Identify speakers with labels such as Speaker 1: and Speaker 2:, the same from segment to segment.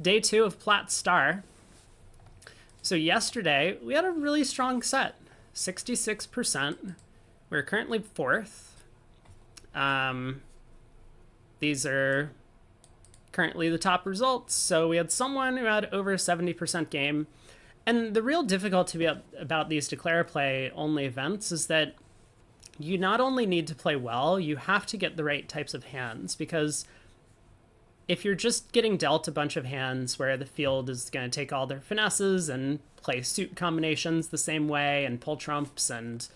Speaker 1: Day 2 of Plat Star. So yesterday, we had a really strong set. 66%. We're currently 4th. These are currently the top results. So we had someone who had over 70% game. And the real difficulty about these declare play only events is that you not only need to play well, you have to get the right types of hands, because if you're just getting dealt a bunch of hands where the field is going to take all their finesses and play suit combinations the same way and pull trumps and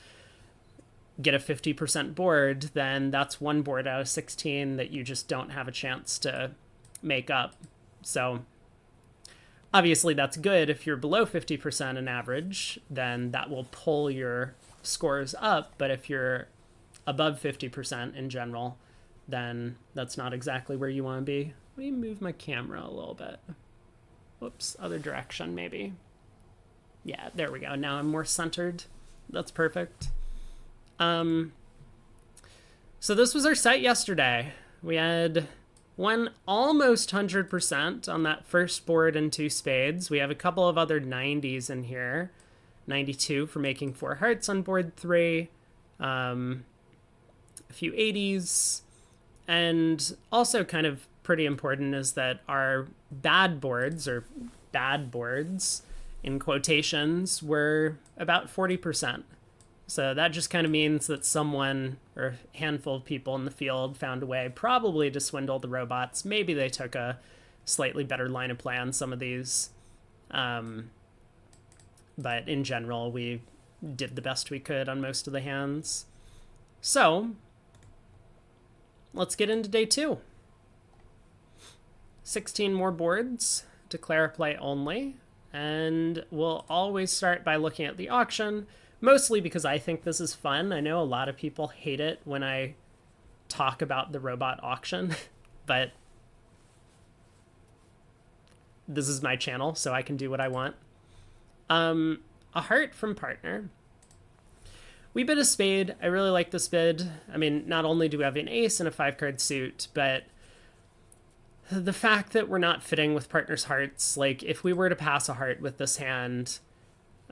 Speaker 1: get a 50% board, then that's one board out of 16 that you just don't have a chance to make up. So obviously that's good. If you're below 50% in average, then that will pull your scores up. But if you're above 50% in general, then that's not exactly where you want to be. Let me move my camera a little bit. Whoops, other direction maybe. Yeah, there we go. Now I'm more centered. That's perfect. So this was our set yesterday. We had one almost 100% on that first board and 2 spades. We have a couple of other 90s in here. 92 for making 4 hearts on board 3. A few 80s. And also kind of pretty important is that our bad boards, or bad boards in quotations, were about 40%. So that just kind of means that someone or a handful of people in the field found a way probably to swindle the robots. Maybe they took a slightly better line of play on some of these. But in general, we did the best we could on most of the hands. So let's get into day 2. 16 more boards, declare play only, and we'll always start by looking at the auction, mostly because I think this is fun. I know a lot of people hate it when I talk about the robot auction, but this is my channel, so I can do what I want. A heart from partner. We bid a spade. I really like this bid. I mean, not only do we have an ace and a 5-card suit, but the fact that we're not fitting with partner's hearts, like if we were to pass a heart with this hand,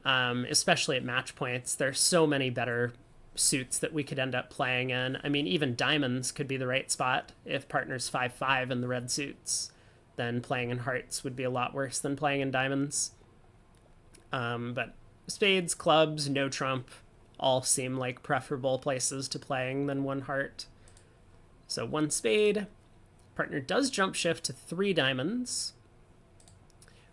Speaker 1: especially at match points, there's so many better suits that we could end up playing in. I mean, even diamonds could be the right spot if partner's 5-5 in the red suits. Then playing in hearts would be a lot worse than playing in diamonds. But spades, clubs, no trump, all seem like preferable places to playing than 1 heart. So 1 spade. Partner does jump shift to 3 diamonds.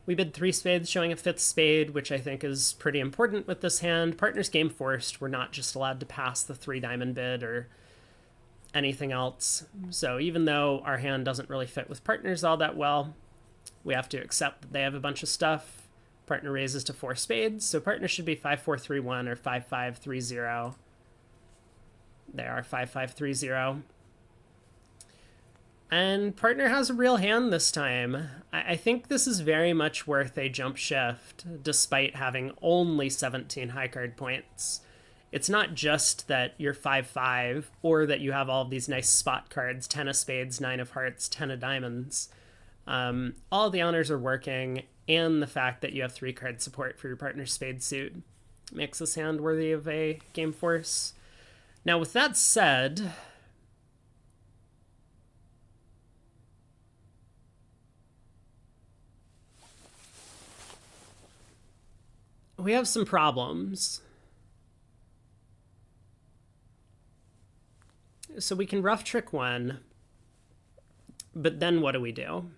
Speaker 1: We bid 3 spades, showing a 5th spade, which I think is pretty important with this hand. Partner's game forced. We're not just allowed to pass the 3 diamond bid or anything else. So even though our hand doesn't really fit with partners all that well, we have to accept that they have a bunch of stuff. Partner raises to 4 spades, so partner should be 5-4-3-1 or 5-5-3-0. They are 5-5-3-0. And partner has a real hand this time. I think this is very much worth a jump shift, despite having only 17 high card points. It's not just that you're 5-5, or that you have all of these nice spot cards, 10 of spades, 9 of hearts, 10 of diamonds. All the honors are working, and the fact that you have 3-card support for your partner's spade suit makes this hand worthy of a game force. Now, with that said, we have some problems. So we can rough trick 1, but then what do we do?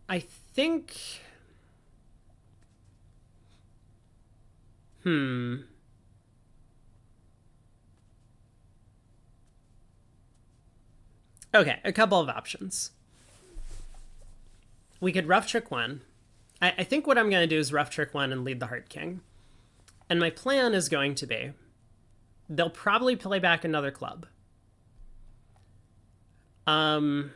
Speaker 1: I think... Okay, a couple of options. We could rough trick 1. I think what I'm going to do is rough trick 1 and lead the heart king. And my plan is going to be, they'll probably play back another club. Man,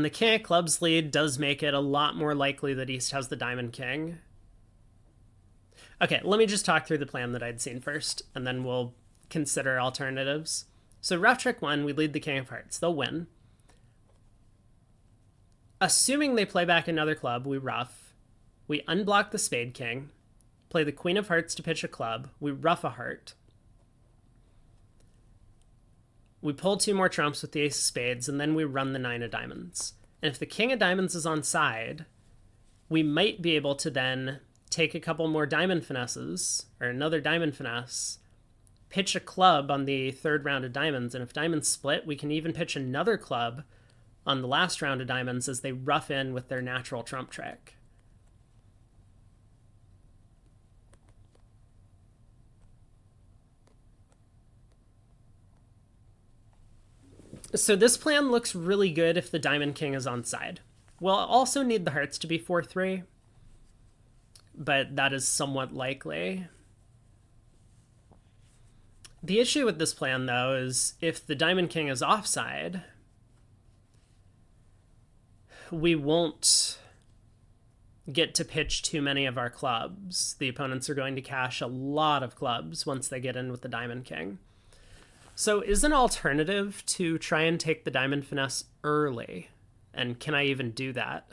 Speaker 1: the king of clubs lead does make it a lot more likely that East has the diamond king. Okay, let me just talk through the plan that I'd seen first, and then we'll consider alternatives. So rough trick 1, we lead the king of hearts. They'll win. Assuming they play back another club, we ruff. We unblock the spade king, play the queen of hearts to pitch a club, we ruff a heart. We pull 2 more trumps with the ace of spades, and then we run the 9 of diamonds. And if the king of diamonds is on side, we might be able to then take a couple more diamond finesses, or another diamond finesse, pitch a club on the 3rd round of diamonds, and if diamonds split, we can even pitch another club on the last round of diamonds as they rough in with their natural trump trick. So this plan looks really good if the diamond king is on side. We'll also need the hearts to be 4-3, but that is somewhat likely. The issue with this plan, though, is if the diamond king is offside, we won't get to pitch too many of our clubs. The opponents are going to cash a lot of clubs once they get in with the diamond king. So is an alternative to try and take the diamond finesse early? And can I even do that?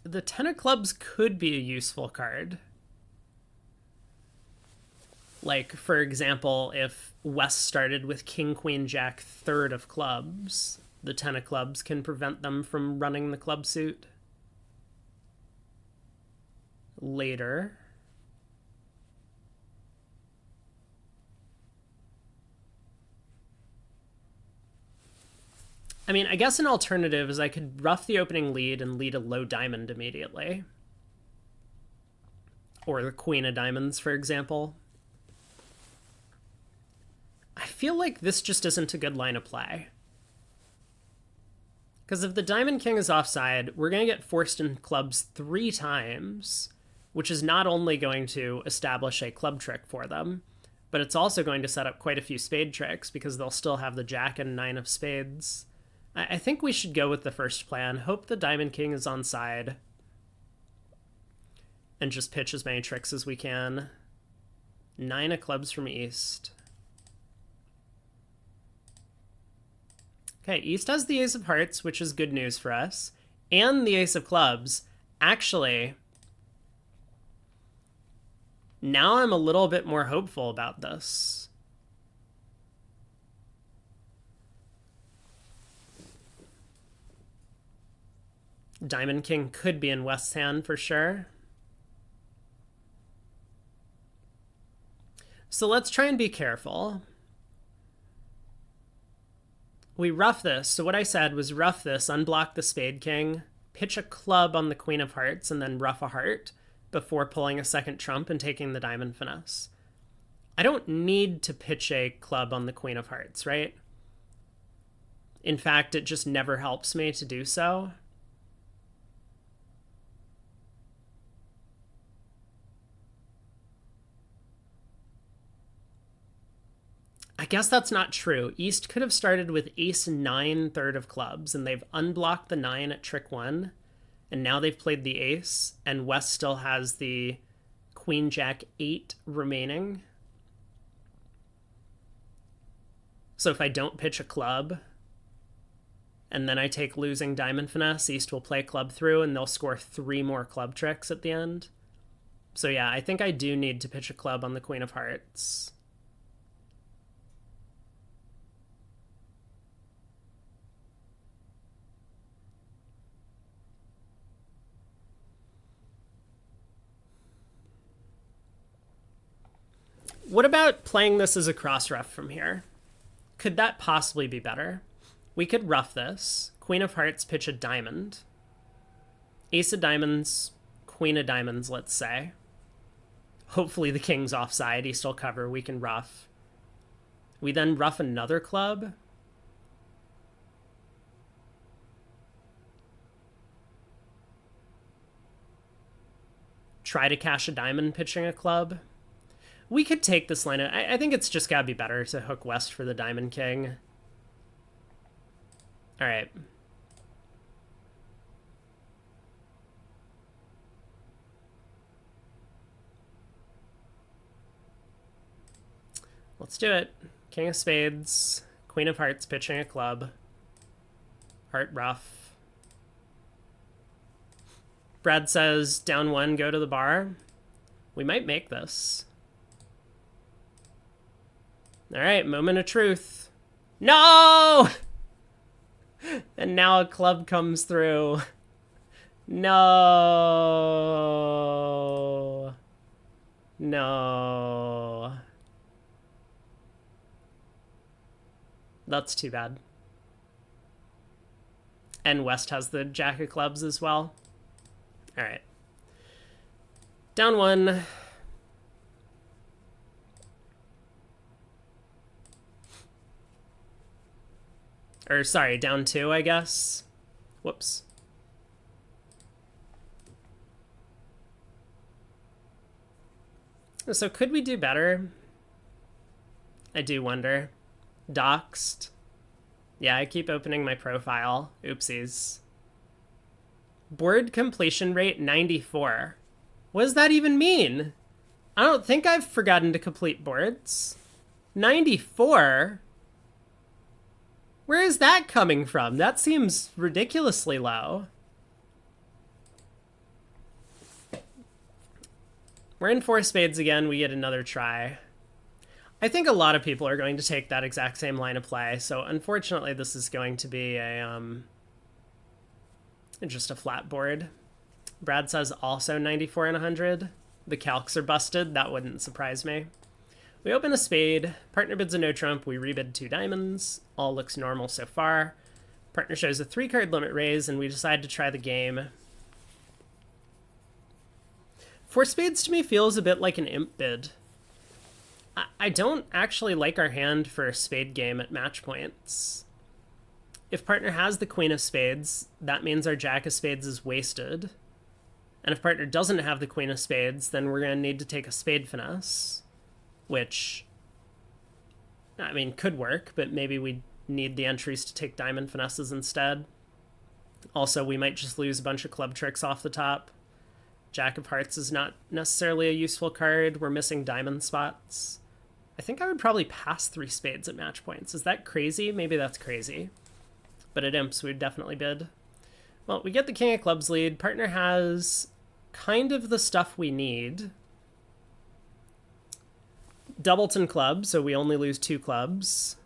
Speaker 1: The 10 of clubs could be a useful card. Like, for example, if West started with king, queen, jack, 3rd of clubs, the 10 of clubs can prevent them from running the club suit later. I mean, I guess an alternative is I could ruff the opening lead and lead a low diamond immediately. Or the queen of diamonds, for example. I feel like this just isn't a good line of play. Because if the diamond king is offside, we're going to get forced in clubs 3 times, which is not only going to establish a club trick for them, but it's also going to set up quite a few spade tricks because they'll still have the jack and 9 of spades. I think we should go with the first plan, hope the diamond king is on side, and just pitch as many tricks as we can. 9 of clubs from east. Okay, east has the ace of hearts, which is good news for us, and the ace of clubs. Actually, now I'm a little bit more hopeful about this. Diamond king could be in West's hand for sure. So let's try and be careful. We ruff this. So what I said was ruff this, unblock the spade king, pitch a club on the queen of hearts, and then ruff a heart before pulling a second trump and taking the diamond finesse. I don't need to pitch a club on the queen of hearts, right? In fact, it just never helps me to do so. I guess that's not true. East could have started with ace 9, 3rd of clubs, and they've unblocked the 9 at trick 1, and now they've played the ace, and West still has the queen, jack, 8 remaining. So if I don't pitch a club, and then I take losing diamond finesse, East will play club through, and they'll score 3 more club tricks at the end. So yeah, I think I do need to pitch a club on the queen of hearts. What about playing this as a cross ruff from here? Could that possibly be better? We could ruff this. Queen of hearts, pitch a diamond. Ace of diamonds, queen of diamonds, let's say. Hopefully the king's offside. He still cover. We can ruff. We then ruff another club. Try to cash a diamond pitching a club. We could take this line. I think it's just gotta be better to hook west for the Diamond King. All right. Let's do it. King of Spades, Queen of Hearts pitching a club. Heart rough. Brad says, down one, go to the bar. We might make this. All right, moment of truth. No! And now a club comes through. No. No. That's too bad. And West has the Jack of Clubs as well. All right. Down one. Or, sorry, down two, I guess. Whoops. So could we do better? I do wonder. Doxed. Yeah, I keep opening my profile. Oopsies. Board completion rate 94. What does that even mean? I don't think I've forgotten to complete boards. 94? Where is that coming from? That seems ridiculously low. We're in four spades again. We get another try. I think a lot of people are going to take that exact same line of play, so unfortunately this is going to be a just a flat board. Brad says also 94 and 100. The calcs are busted. That wouldn't surprise me. We open a spade. Partner bids a no trump. We rebid two diamonds. All looks normal so far. Partner shows a 3-card limit raise, and we decide to try the game. Four spades to me feels a bit like an imp bid. I don't actually like our hand for a spade game at match points. If partner has the queen of spades, that means our jack of spades is wasted. And if partner doesn't have the queen of spades, then we're going to need to take a spade finesse, which, I mean, could work, but maybe we need the entries to take diamond finesses instead. Also, we might just lose a bunch of club tricks off the top. Jack of hearts is not necessarily a useful card. We're missing diamond spots. I think I would probably pass 3 spades at match points. Is that crazy? Maybe that's crazy. But at imps, we'd definitely bid. Well, we get the king of clubs lead. Partner has kind of the stuff we need. Doubleton club, so we only lose 2 clubs.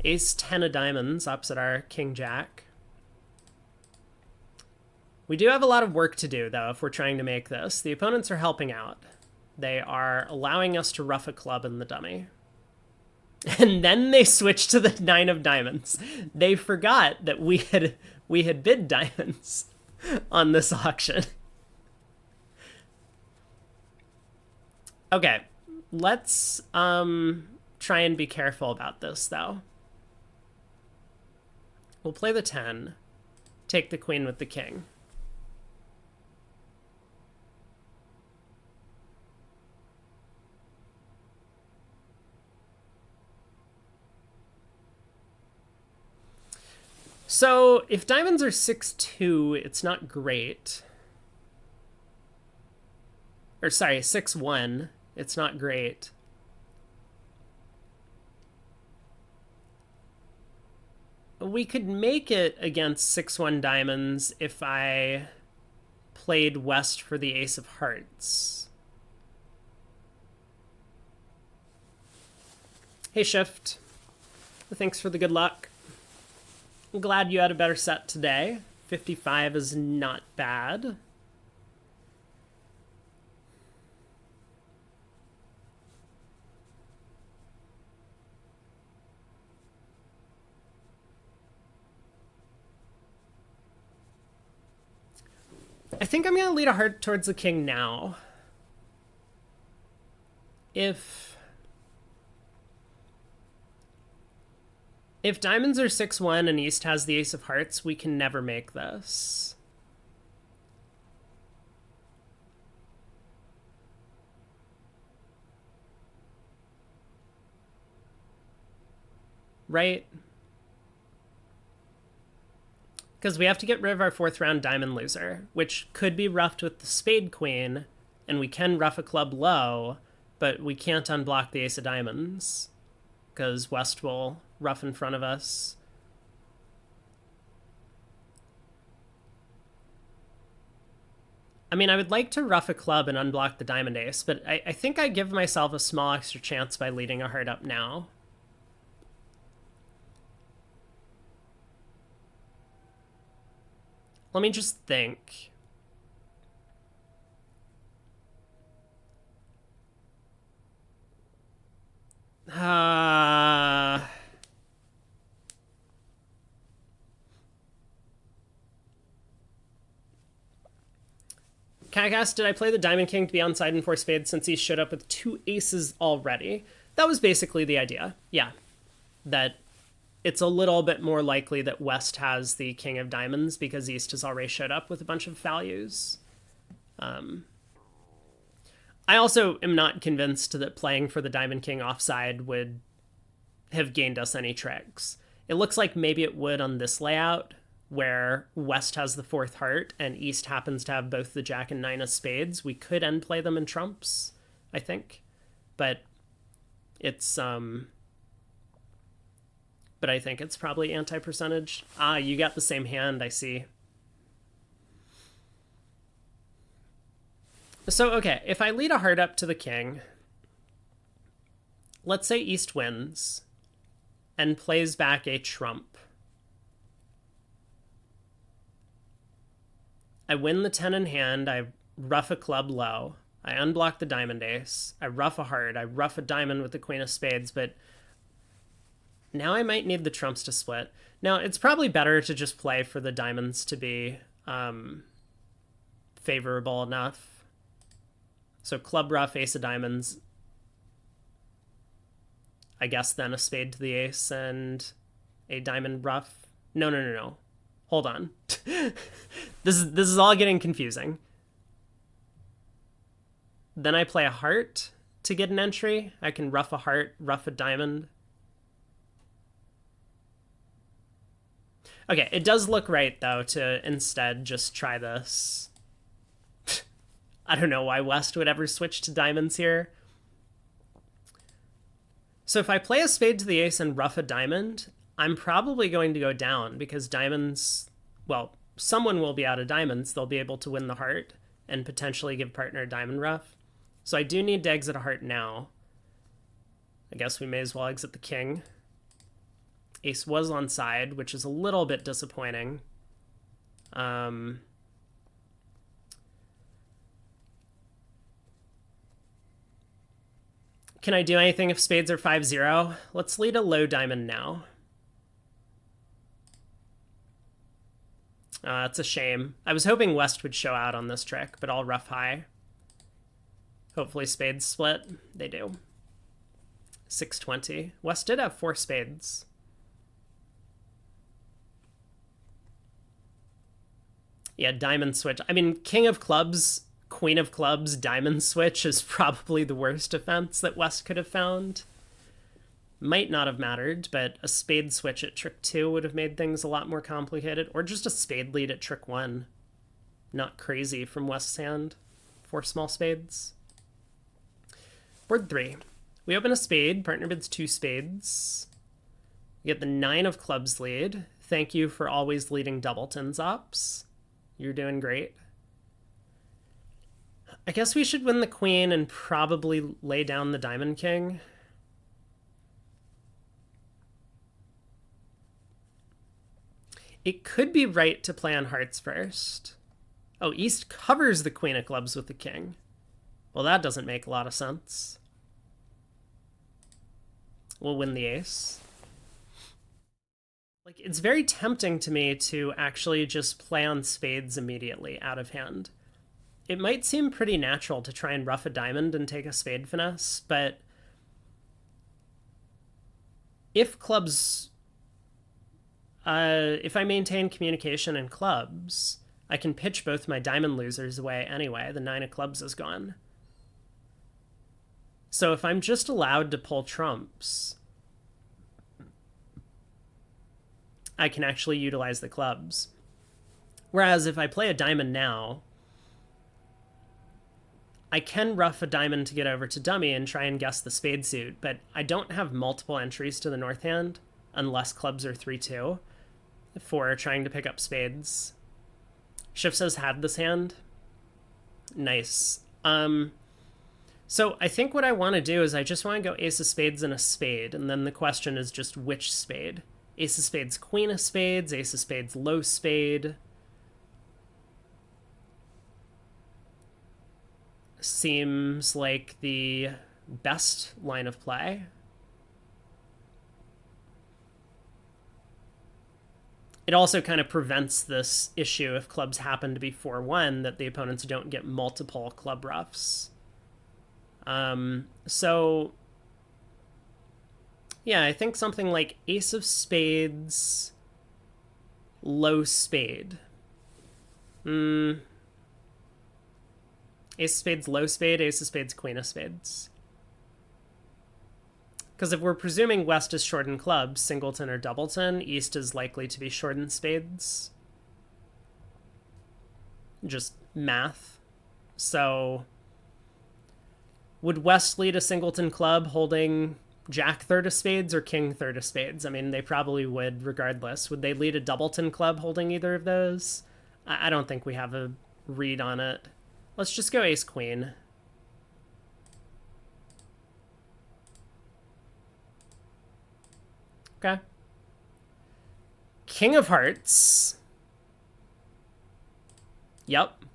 Speaker 1: Ace 10 of diamonds opposite our king jack. We do have a lot of work to do, though, if we're trying to make this. The opponents are helping out. They are allowing us to rough a club in the dummy. And then they switch to the 9 of diamonds. They forgot that we had bid diamonds on this auction. Okay, let's try and be careful about this, though. We'll play the 10, take the queen with the king. So if diamonds are 6-2, it's not great. Or sorry, 6-1, it's not great. We could make it against 6-1 diamonds if I played west for the ace of hearts. Hey, Shift. Thanks for the good luck. I'm glad you had a better set today. 55 is not bad. I think I'm going to lead a heart towards the king now. If diamonds are 6-1 and East has the ace of hearts, we can never make this. right? Because we have to get rid of our 4th round diamond loser, which could be roughed with the spade queen, and we can rough a club low, but we can't unblock the ace of diamonds, because West will rough in front of us. I mean, I would like to rough a club and unblock the diamond ace, but I think I give myself a small extra chance by leading a heart up now. Let me just think. Kagas, did I play the Diamond King to be onside in 4 spades since he showed up with 2 aces already? That was basically the idea. Yeah. That it's a little bit more likely that West has the King of Diamonds because East has already showed up with a bunch of values. I also am not convinced that playing for the Diamond King offside would have gained us any tricks. It looks like maybe it would on this layout, where West has the 4th heart and East happens to have both the Jack and 9 of spades. We could end play them in trumps, I think. But it's, but I think it's probably anti-percentage. Ah, you got the same hand, I see. So, okay, if I lead a heart up to the king, let's say East wins and plays back a trump. I win the 10 in hand, I rough a club low, I unblock the diamond ace, I rough a heart, I rough a diamond with the queen of spades, but now I might need the trumps to split. Now, it's probably better to just play for the diamonds to be favorable enough. So club rough, ace of diamonds, I guess then a spade to the ace and a diamond rough. No. Hold on. This is all getting confusing. Then I play a heart to get an entry. I can rough a heart, rough a diamond. Okay, it does look right, though, to instead just try this. I don't know why West would ever switch to diamonds here. So if I play a spade to the ace and rough a diamond, I'm probably going to go down because diamonds, well, someone will be out of diamonds. They'll be able to win the heart and potentially give partner a diamond rough. So I do need to exit a heart now. I guess we may as well exit the king. Ace was on side, which is a little bit disappointing. Can I do anything if spades are 5-0? Let's lead a low diamond now. It's a shame. I was hoping West would show out on this trick, but I'll rough high. Hopefully spades split. They do. 620. West did have 4 spades. Yeah, diamond switch. I mean, king of clubs, queen of clubs, diamond switch is probably the worst offense that West could have found. Might not have mattered, but a spade switch at trick 2 would have made things a lot more complicated. Or just a spade lead at trick 1. Not crazy from West's hand. 4 small spades. Board 3. We open a spade. Partner bids 2 spades. We get the 9 of clubs lead. Thank you for always leading doubletons ops. You're doing great. I guess we should win the queen and probably lay down the diamond king. It could be right to play on hearts first. Oh, East covers the queen of clubs with the king. Well, that doesn't make a lot of sense. We'll win the ace. Like, it's very tempting to me to actually just play on spades immediately out of hand. It might seem pretty natural to try and rough a diamond and take a spade finesse, but if clubs... if I maintain communication in clubs, I can pitch both my diamond losers away anyway. The 9 of clubs is gone. So if I'm just allowed to pull trumps, I can actually utilize the clubs. Whereas if I play a diamond now, I can ruff a diamond to get over to dummy and try and guess the spade suit, but I don't have multiple entries to the north hand unless clubs are 3-2 for trying to pick up spades. Shift says had this hand. Nice. So I think what I want to do is I just want to go ace of spades and a spade, and then the question is just which spade. Ace of spades, queen of spades, ace of spades, low spade. Seems like the best line of play. It also kind of prevents this issue if clubs happen to be 4-1 that the opponents don't get multiple club ruffs. So yeah, I think something like ace of spades, low spade. Ace of spades, low spade, ace of spades, queen of spades. Because if we're presuming West is short in clubs, singleton or doubleton, East is likely to be short in spades. Just math. So would West lead a singleton club holding Jack third of spades or King third of spades? I mean, they probably would regardless. Would they lead a doubleton club holding either of those? I don't think we have a read on it. Let's just go ace queen. Okay. King of hearts. Yep.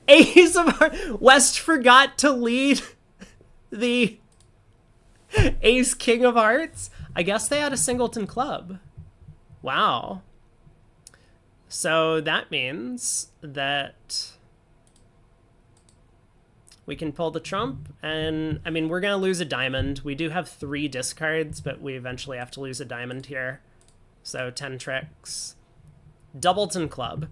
Speaker 1: Ace of hearts. West forgot to lead the ace king of hearts. I guess they had a singleton club. Wow. So that means that we can pull the trump, and I mean, we're going to lose a diamond. We do have 3 discards, but we eventually have to lose a diamond here. So 10 tricks. Doubleton club.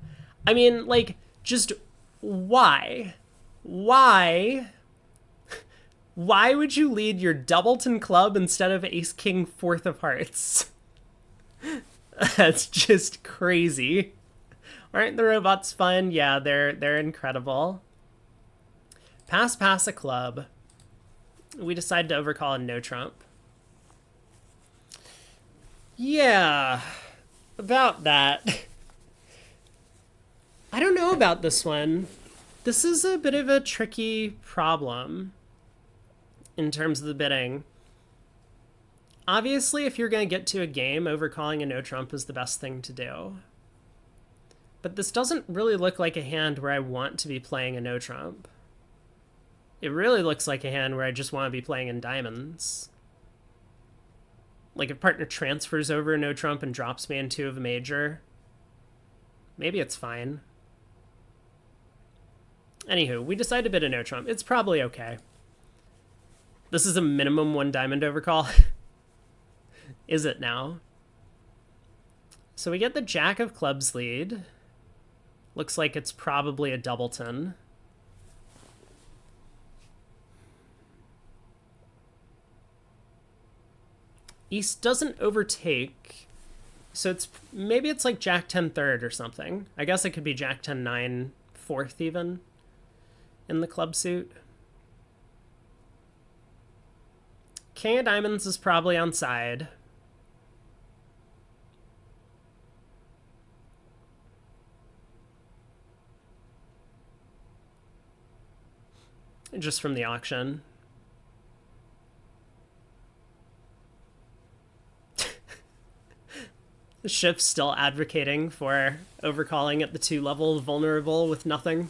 Speaker 1: I mean, like, just why? Why would you lead your doubleton club instead of ace king fourth of hearts? That's just crazy. Aren't the robots fun? Yeah, they're incredible. Pass a club. We decide to overcall a no trump. Yeah, about that. I don't know about this one. This is a bit of a tricky problem in terms of the bidding. Obviously, if you're going to get to a game, overcalling a no trump is the best thing to do. But this doesn't really look like a hand where I want to be playing a no trump. It really looks like a hand where I just want to be playing in diamonds. Like if partner transfers over a no trump and drops me into a major, maybe it's fine. Anywho, we decide to bid a no trump. It's probably okay. This is a minimum 1 diamond overcall. Is it now? So we get the jack of clubs lead. Looks like it's probably a doubleton. East doesn't overtake, so maybe it's like Jack 10 third or something. I guess it could be Jack 10 9 fourth even in the club suit. King of diamonds is probably on side. Just from the auction. The ship's still advocating for overcalling at the 2 level vulnerable with nothing.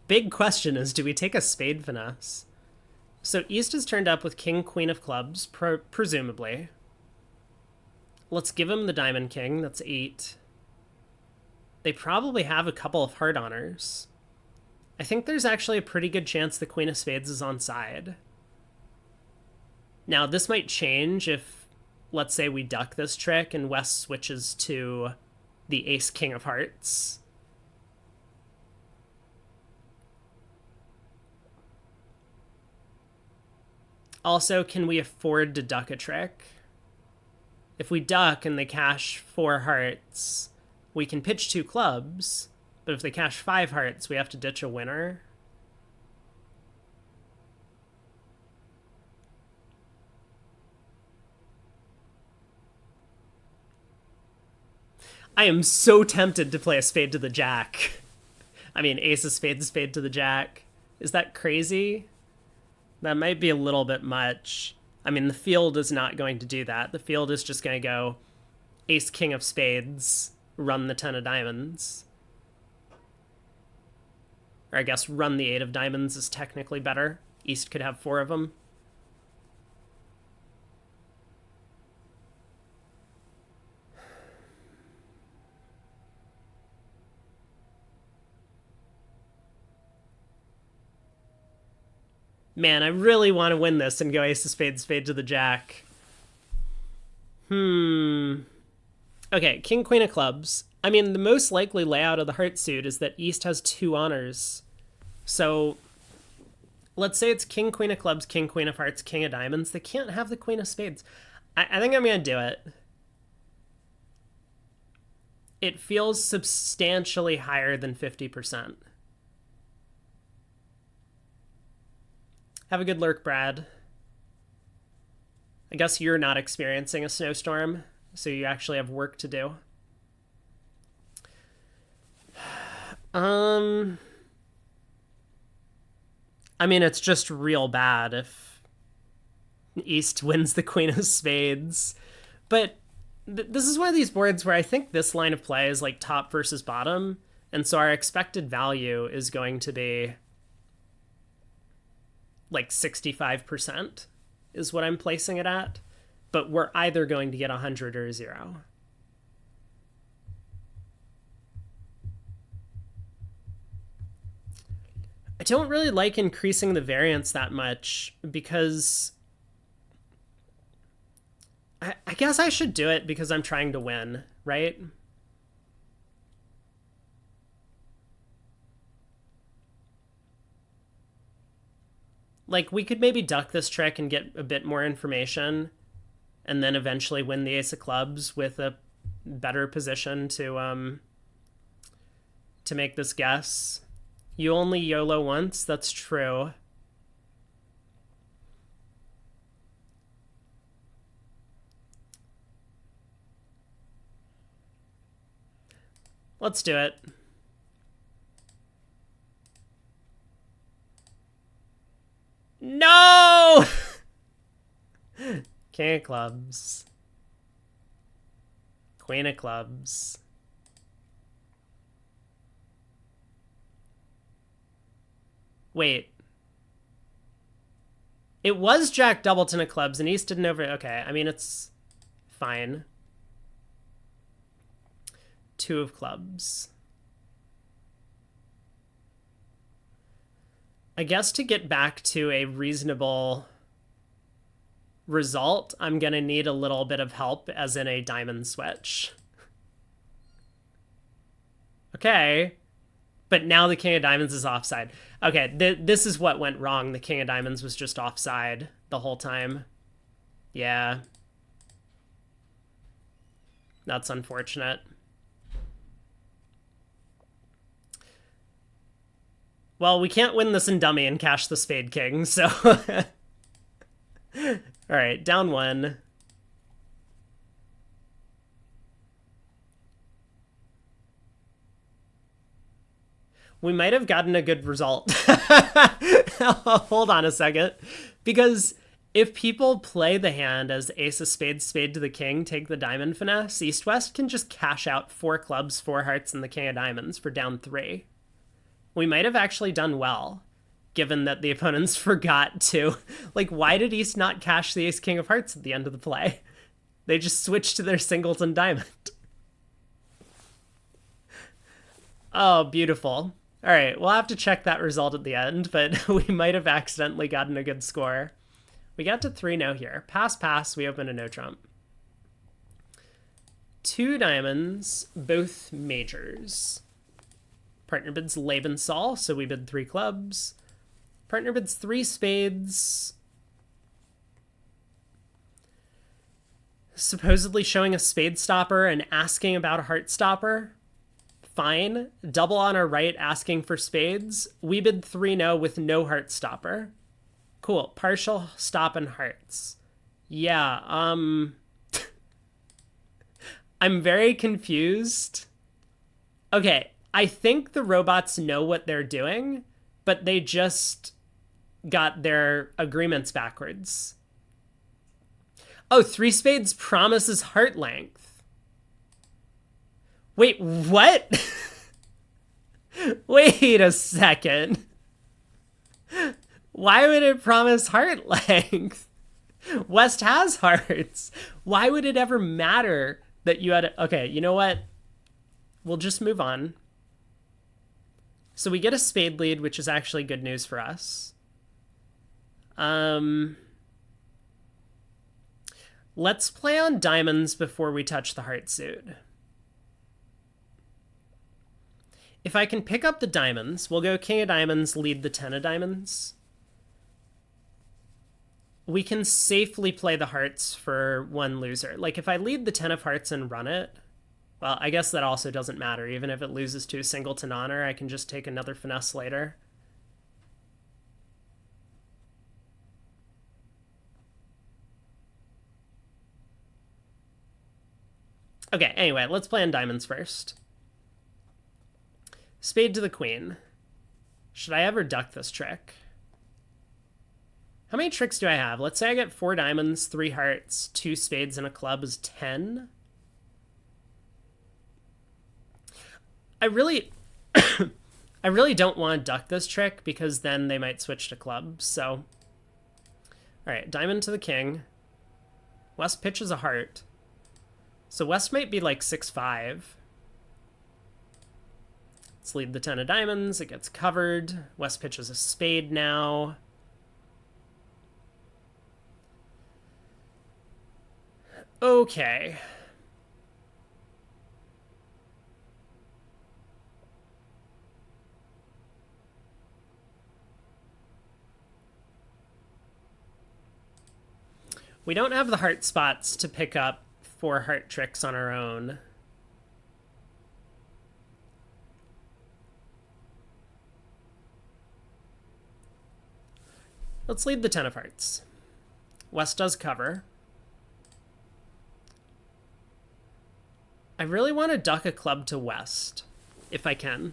Speaker 1: Big question is, do we take a spade finesse? So East is turned up with king, queen of clubs, presumably. Let's give him the diamond king. That's 8. They probably have a couple of heart honors. I think there's actually a pretty good chance the queen of spades is on side. Now, this might change if, let's say, we duck this trick and West switches to the ace king of hearts. Also, can we afford to duck a trick? If we duck and they cash 4 hearts, we can pitch 2 clubs. But if they cash 5 hearts, we have to ditch a winner. I am so tempted to play a spade to the jack. I mean, ace of spades, spade to the jack. Is that crazy? That might be a little bit much. I mean, the field is not going to do that. The field is just going to go ace, king of spades, run the 10 of diamonds. Or I guess run the 8 of diamonds is technically better. East could have 4 of them. Man, I really want to win this and go ace of spades, spade to the jack. Okay, king, queen of clubs. I mean, the most likely layout of the heart suit is that East has 2 honors. So let's say it's king, queen of clubs, king, queen of hearts, king of diamonds. They can't have the queen of spades. I think I'm going to do it. It feels substantially higher than 50%. Have a good lurk, Brad. I guess you're not experiencing a snowstorm, so you actually have work to do. I mean, it's just real bad if East wins the queen of spades. But this is one of these boards where I think this line of play is like top versus bottom, and so our expected value is going to be like 65% is what I'm placing it at, but we're either going to get 100 or 0. I don't really like increasing the variance that much because I guess I should do it because I'm trying to win, right? Like, we could maybe duck this trick and get a bit more information and then eventually win the ace of clubs with a better position to make this guess. You only YOLO once, that's true. Let's do it. No! King of clubs. Queen of clubs. Wait. It was Jack Doubleton of clubs and East didn't over... Okay, I mean, it's fine. 2 of clubs. I guess to get back to a reasonable result, I'm going to need a little bit of help, as in a diamond switch. Okay. But now the king of diamonds is offside. Okay, this is what went wrong. The king of diamonds was just offside the whole time. Yeah. That's unfortunate. Well, we can't win this in dummy and cash the spade king, so... All right, down 1. We might have gotten a good result. Hold on a second. Because if people play the hand as ace of spades, spade to the king, take the diamond finesse, East-West can just cash out 4 clubs, 4 hearts, and the king of diamonds for down 3. We might have actually done well, given that the opponents forgot to... Like, why did East not cash the ace-king of hearts at the end of the play? They just switched to their singleton diamond. Oh, beautiful. All right, we'll have to check that result at the end, but we might have accidentally gotten a good score. We got to 3-0 here. Pass, pass, we open a no trump. 2 diamonds, both majors. Partner bids Lebensal, so we bid 3 clubs. Partner bids 3 spades. supposedly showing a spade stopper and asking about a heart stopper. Fine. Double on our right, asking for spades. We bid 3-0 with no heart stopper. Cool. Partial stop and hearts. Yeah, I'm very confused. Okay, I think the robots know what they're doing, but they just got their agreements backwards. Oh, 3 spades promises heart length. Wait, what? Wait a second. Why would it promise heart length? West has hearts. Why would it ever matter that you had... Okay, you know what? We'll just move on. So we get a spade lead, which is actually good news for us. Let's play on diamonds before we touch the heart suit. If I can pick up the diamonds, we'll go king of diamonds, lead the 10 of diamonds. We can safely play the hearts for one loser. Like, if I lead the 10 of hearts and run it, well, I guess that also doesn't matter. Even if it loses to a singleton honor, I can just take another finesse later. Okay, anyway, let's play on diamonds first. Spade to the queen. Should I ever duck this trick? How many tricks do I have? Let's say I get 4 diamonds, 3 hearts, 2 spades, and a club is 10. I really don't want to duck this trick because then they might switch to clubs, so... Alright, diamond to the king. West pitches a heart. So West might be like 6-5. Let's lead the 10 of diamonds. It gets covered. West pitches a spade now. Okay. We don't have the heart spots to pick up 4 heart tricks on our own. Let's lead the 10 of hearts. West does cover. I really want to duck a club to West, if I can.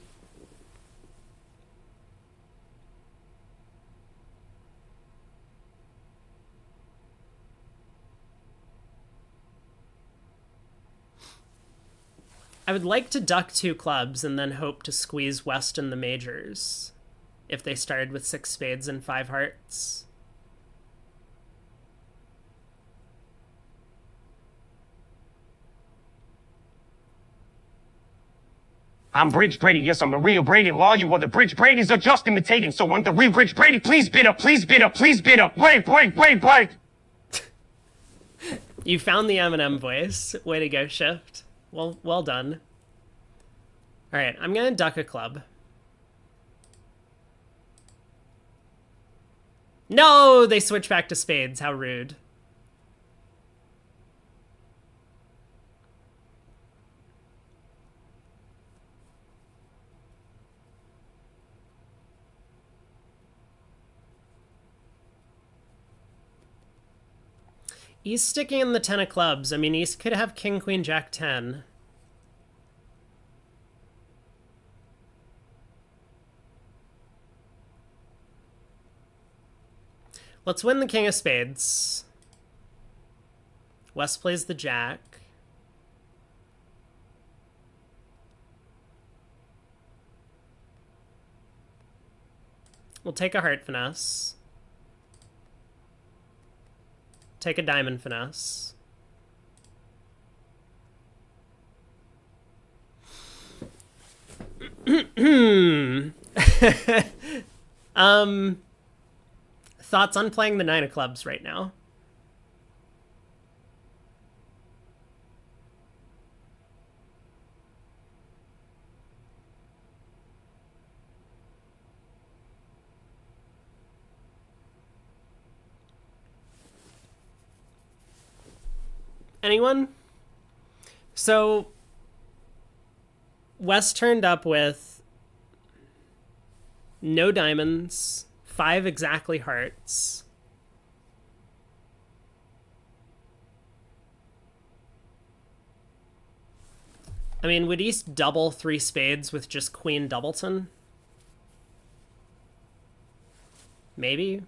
Speaker 1: I would like to duck 2 clubs and then hope to squeeze West in the majors if they started with 6 spades and 5 hearts.
Speaker 2: I'm Bridge Brady. Yes, I'm the real Brady. Law, you are the Bridge Bradys are just imitating. So want the real Bridge Brady? Please bid up, please bid up, please bid up. Wait.
Speaker 1: You found the Eminem voice. Way to go, Shift. Well done. All right, I'm gonna duck a club. No, they switch back to spades. How rude. He's sticking in the 10 of clubs. I mean, he could have king, queen, jack, 10. Let's win the king of spades. West plays the jack. We'll take a heart finesse. Take a diamond finesse. Thoughts on playing the 9 of clubs right now? Anyone? So West turned up with no diamonds, 5 exactly hearts. I mean, would East double 3 spades with just Queen Doubleton? Maybe.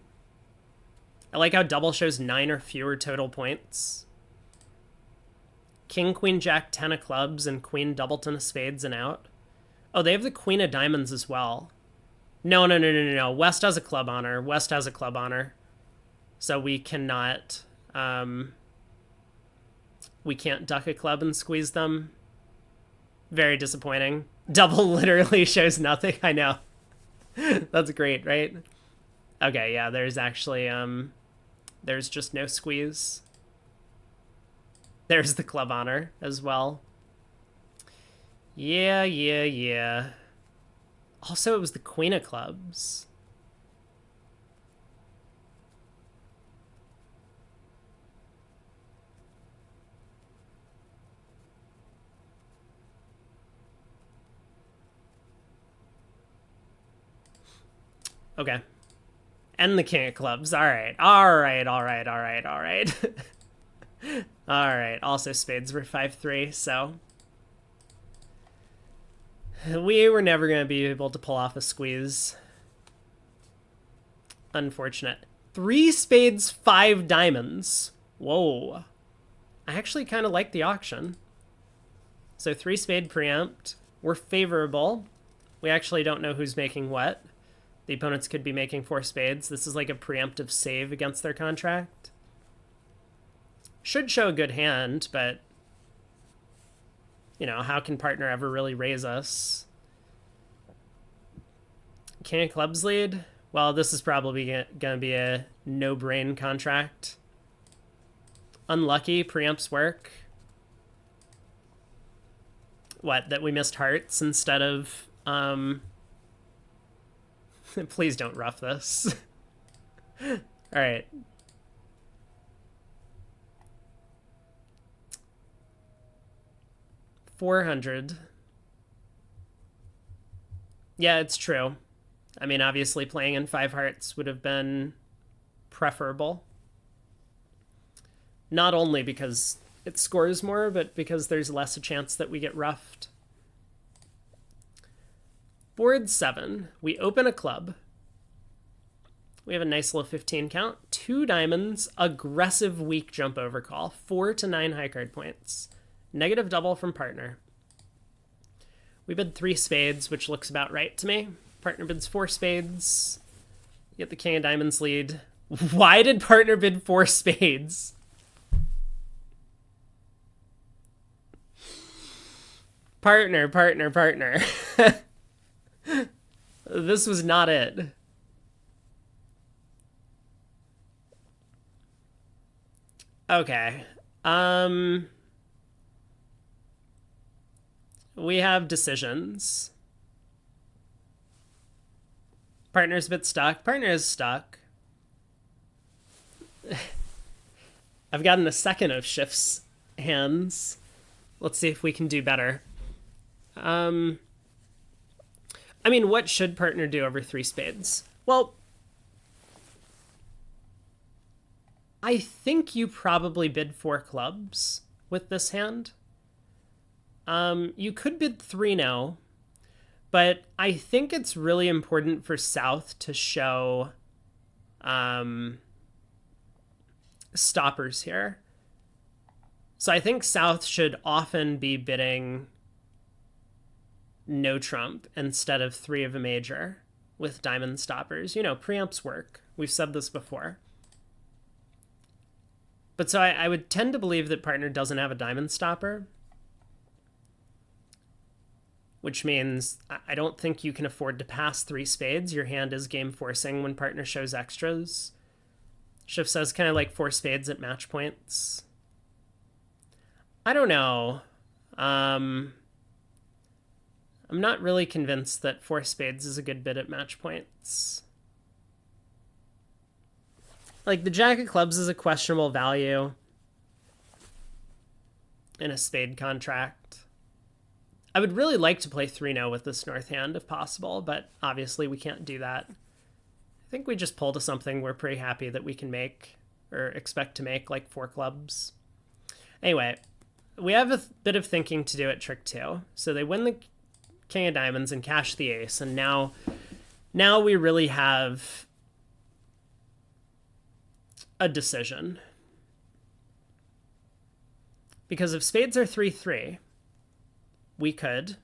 Speaker 1: I like how double shows 9 or fewer total points. King, Queen, Jack, 10 of clubs, and Queen Doubleton of spades and out. Oh, they have the Queen of diamonds as well. No. West has a club honor. West has a club honor. So we cannot... we can't duck a club and squeeze them. Very disappointing. Double literally shows nothing. I know. That's great, right? Okay, yeah, there's actually... there's just no squeeze. There's the club honor as well. Yeah. Also, it was the Queen of clubs. Okay. And the King of clubs. All right. All right. Also, spades were 5-3, so we were never going to be able to pull off a squeeze. Unfortunate. 3 spades, 5 diamonds. Whoa. I actually kind of like the auction. So 3 spade preempt. We're favorable. We actually don't know who's making what. The opponents could be making 4 spades. This is like a preemptive save against their contract. Should show a good hand, but you know, how can partner ever really raise us? King of clubs lead? Well, this is probably going to be a no-brain contract. Unlucky, preempts work. What, that we missed hearts instead of... Please don't rough this. All right. $400. Yeah, it's true. I mean, obviously playing in 5 hearts would have been preferable. Not only because it scores more, but because there's less a chance that we get roughed. Board 7. We open a club. We have a nice little 15 count. 2 diamonds. Aggressive weak jump over call. 4 to 9 high card points. Negative double from partner. We bid 3 spades, which looks about right to me. Partner bids 4 spades. Get the King of Diamonds lead. Why did partner bid 4 spades? Partner. This was not it. Okay. We have decisions. Partner's a bit stuck. Partner is stuck. I've gotten a second of Shift's hands. Let's see if we can do better. I mean, what should partner do over 3 spades? Well, I think you probably bid 4 clubs with this hand. You could bid 3 now, but I think it's really important for South to show stoppers here. So I think South should often be bidding no trump instead of 3 of a major with diamond stoppers. You know, preempts work. We've said this before. But so I would tend to believe that partner doesn't have a diamond stopper, which means I don't think you can afford to pass 3 spades. Your hand is game forcing when partner shows extras. Shift says kind of like 4 spades at match points. I don't know. I'm not really convinced that 4 spades is a good bid at match points. Like, the Jack of clubs is a questionable value. in a spade contract. I would really like to play 3-0 with this north hand if possible, but obviously we can't do that. I think we just pull to something we're pretty happy that we can make, or expect to make, like 4 clubs. Anyway, we have a bit of thinking to do at trick 2. So they win the king of diamonds and cash the ace, and now we really have a decision. Because if spades are 3-3, we could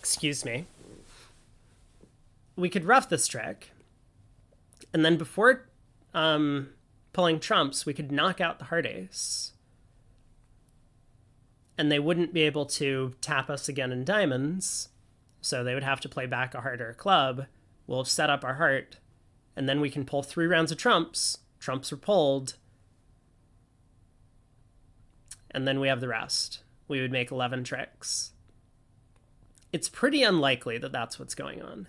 Speaker 1: excuse me, we could rough this trick, and then before pulling trumps, we could knock out the heart ace, and they wouldn't be able to tap us again in diamonds, so they would have to play back a heart or a club. We'll have set up our heart, and then we can pull 3 rounds of trumps. Trumps are pulled, and then we have the rest. We would make 11 tricks. It's pretty unlikely that that's what's going on.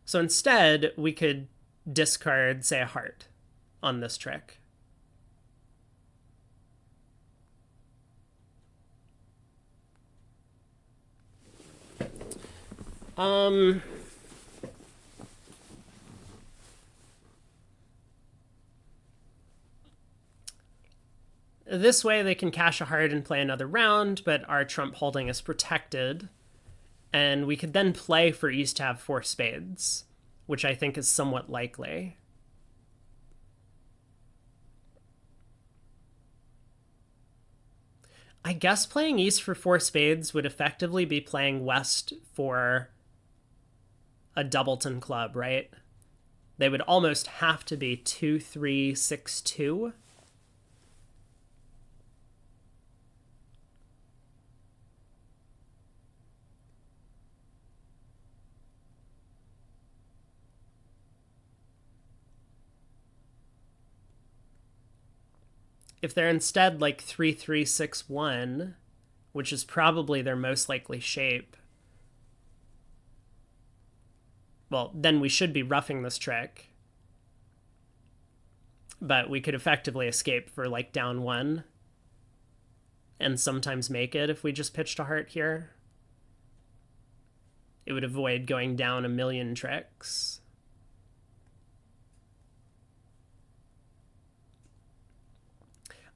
Speaker 1: So instead, we could discard, say, a heart on this trick. This way they can cash a heart and play another round, but our trump holding is protected. And we could then play for East to have 4 spades, which I think is somewhat likely. I guess playing East for 4 spades would effectively be playing West for a doubleton club, right? They would almost have to be 2-3-6-2. If they're instead like 3-3-6-1, which is probably their most likely shape, well, then we should be roughing this trick. But we could effectively escape for like down 1 and sometimes make it if we just pitched a heart here. It would avoid going down a million tricks.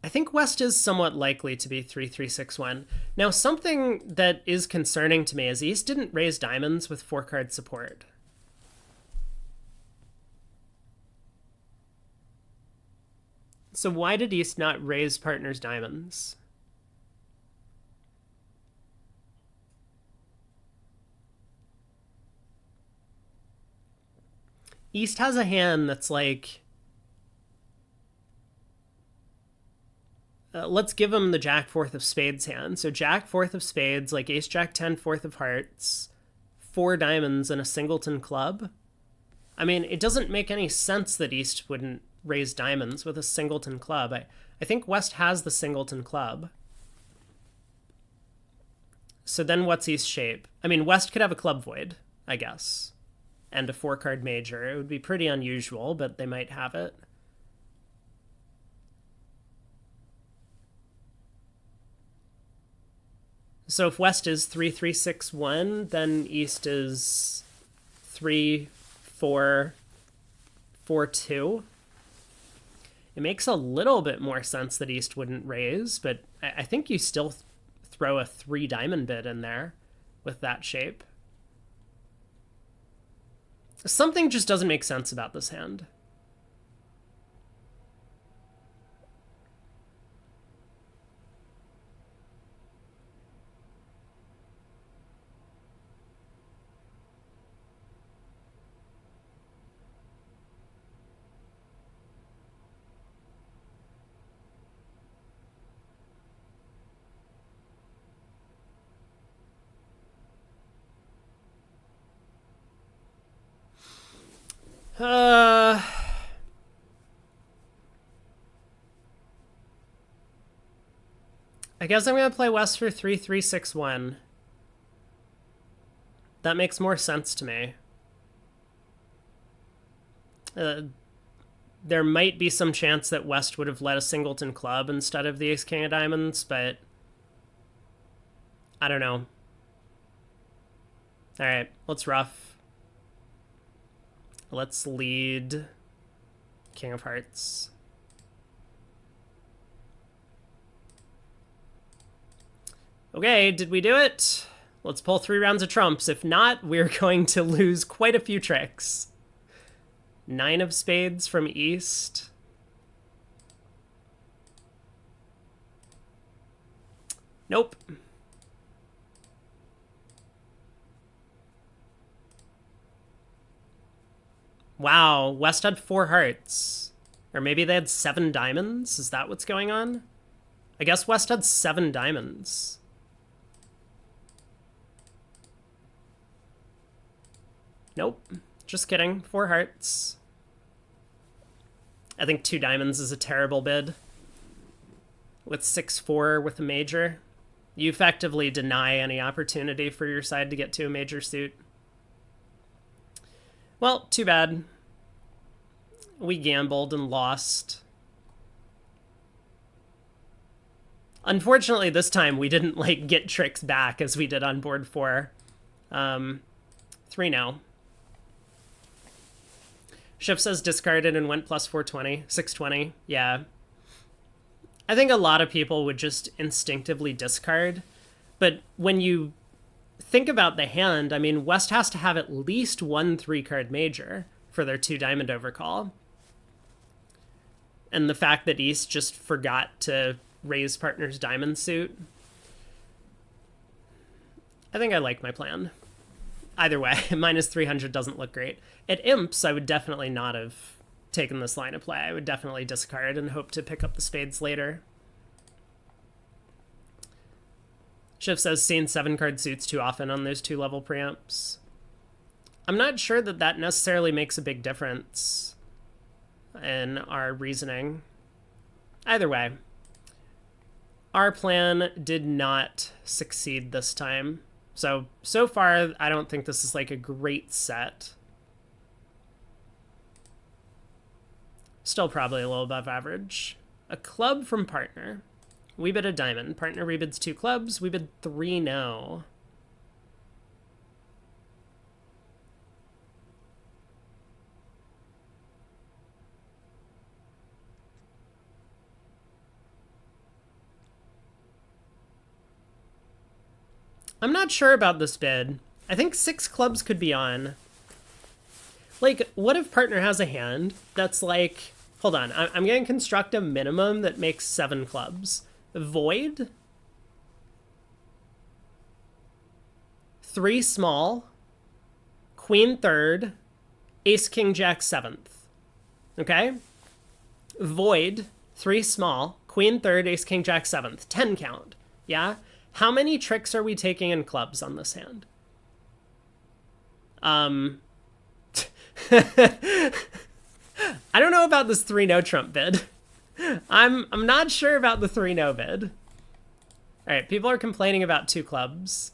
Speaker 1: I think West is somewhat likely to be 3-3-6-1. Now, something that is concerning to me is East didn't raise diamonds with 4-card support. So why did East not raise partners diamonds? East has a hand that's like... let's give him the Jack 4th of spades hand. So Jack 4th of spades, like Ace Jack 10 4th of hearts, 4 diamonds, and a singleton club. I mean, it doesn't make any sense that East wouldn't raise diamonds with a singleton club. I think West has the singleton club. So then what's East's shape? I mean, West could have a club void, I guess, and a 4-card major. It would be pretty unusual, but they might have it. So if West is 3-3-6-1, then East is 3-4-4-2. It makes a little bit more sense that East wouldn't raise, but I think you still throw a 3 diamond bid in there with that shape. Something just doesn't make sense about this hand. I guess I'm going to play West for 3-3-6-1. That makes more sense to me. There might be some chance that West would have led a singleton club instead of the ace king of diamonds, but I don't know. All right, let's ruff. Let's lead king of hearts. Okay, did we do it? Let's pull 3 rounds of trumps. If not, we're going to lose quite a few tricks. 9 of spades from east. Nope. Wow, West had 4 hearts. Or maybe they had 7 diamonds? Is that what's going on? I guess West had 7 diamonds. Nope. Just kidding. 4 hearts. I think 2 diamonds is a terrible bid. With 6-4 with a major. You effectively deny any opportunity for your side to get to a major suit. Well, too bad. We gambled and lost. Unfortunately, this time we didn't like get tricks back as we did on board 4. 3 now. Schiff says discarded and went plus 420. 620. Yeah. I think a lot of people would just instinctively discard. But when you think about the hand, I mean, West has to have at least 1 3-card major for their 2 diamond overcall. And the fact that East just forgot to raise partner's diamond suit. I think I like my plan. Either way, minus 300 doesn't look great. At Imps, I would definitely not have taken this line of play. I would definitely discard and hope to pick up the spades later. Schiff says, seen 7-card suits too often on those 2-level preamps. I'm not sure that that necessarily makes a big difference in our reasoning. Either way, our plan did not succeed this time. So far, I don't think this is like a great set. Still probably a little above average. A club from partner. We bid a diamond. Partner rebids 2 clubs. We bid 3 no. I'm not sure about this bid. I think 6 clubs could be on. Like, what if partner has a hand that's like... Hold on, I'm going to construct a minimum that makes 7 clubs. Void. 3 small. Queen third. Ace, king, jack, 7th. Okay? Void. 3 small. Queen third, ace, king, jack, 7th. 10 count. Yeah? How many tricks are we taking in clubs on this hand? I don't know about this 3 no trump bid. I'm not sure about the 3 no bid. All right, people are complaining about 2 clubs.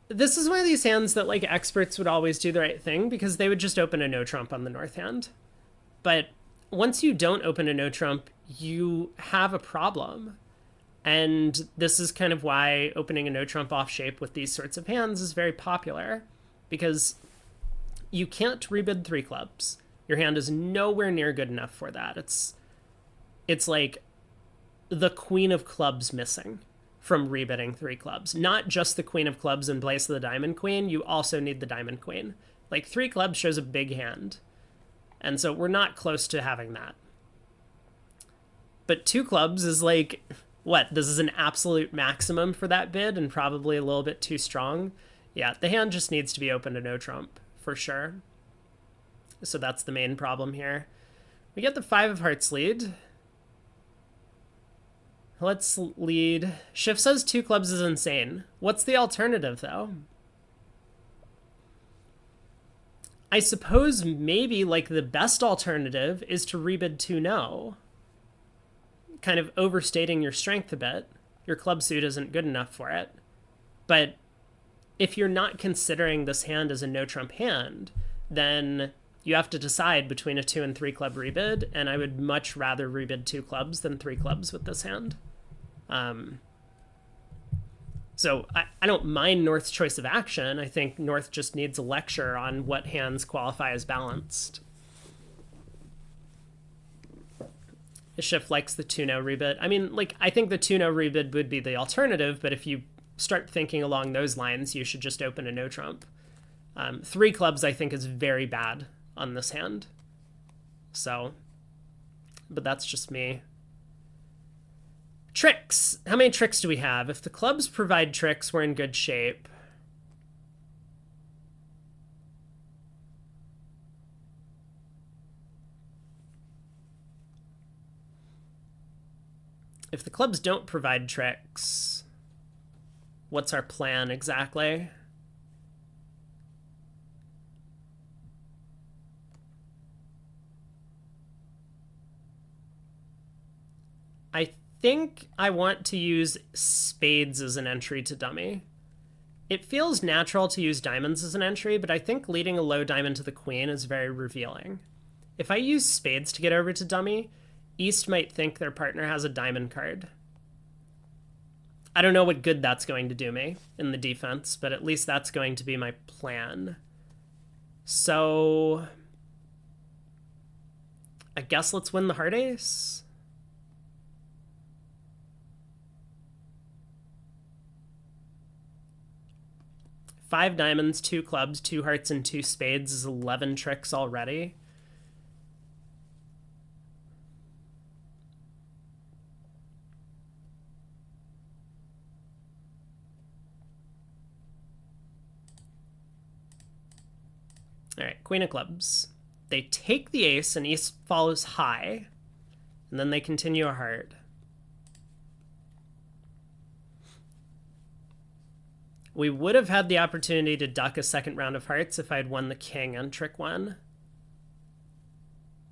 Speaker 1: This is one of these hands that like experts would always do the right thing because they would just open a no trump on the north hand. But once you don't open a no trump, you have a problem. And this is kind of why opening a no trump off shape with these sorts of hands is very popular, because you can't rebid 3 clubs. Your hand is nowhere near good enough for that. It's like the queen of clubs missing from rebidding 3 clubs. Not just the queen of clubs in place of the diamond queen, you also need the diamond queen. Like 3 clubs shows a big hand. And so we're not close to having that. But 2 clubs is like, what? This is an absolute maximum for that bid and probably a little bit too strong. Yeah, the hand just needs to be open to no trump, for sure. So that's the main problem here. We get the 5 of hearts lead. Let's lead. Schiff says 2 clubs is insane. What's the alternative, though? I suppose maybe like the best alternative is to rebid 2 no. Kind of overstating your strength a bit. Your club suit isn't good enough for it. But if you're not considering this hand as a no trump hand, then you have to decide between a 2 and 3 club rebid, and I would much rather rebid 2 clubs than 3 clubs with this hand. So I don't mind North's choice of action. I think North just needs a lecture on what hands qualify as balanced. Schiff likes the 2-no rebid. I mean, like, I think the 2-no rebid would be the alternative, but if you start thinking along those lines, you should just open a no trump. 3 clubs, I think, is very bad on this hand. So, but that's just me. Tricks. How many tricks do we have? If the clubs provide tricks, we're in good shape. If the clubs don't provide tricks, what's our plan exactly? I think I want to use spades as an entry to dummy. It feels natural to use diamonds as an entry, but I think leading a low diamond to the queen is very revealing. If I use spades to get over to dummy, East might think their partner has a diamond card. I don't know what good that's going to do me in the defense, but at least that's going to be my plan. So I guess let's win the heart ace. Five diamonds, 2 clubs, 2 hearts, and 2 spades is 11 tricks already. All right, queen of clubs. They take the ace and East follows high, and then they continue a heart. We would have had the opportunity to duck a second round of hearts if I had won the king on trick 1.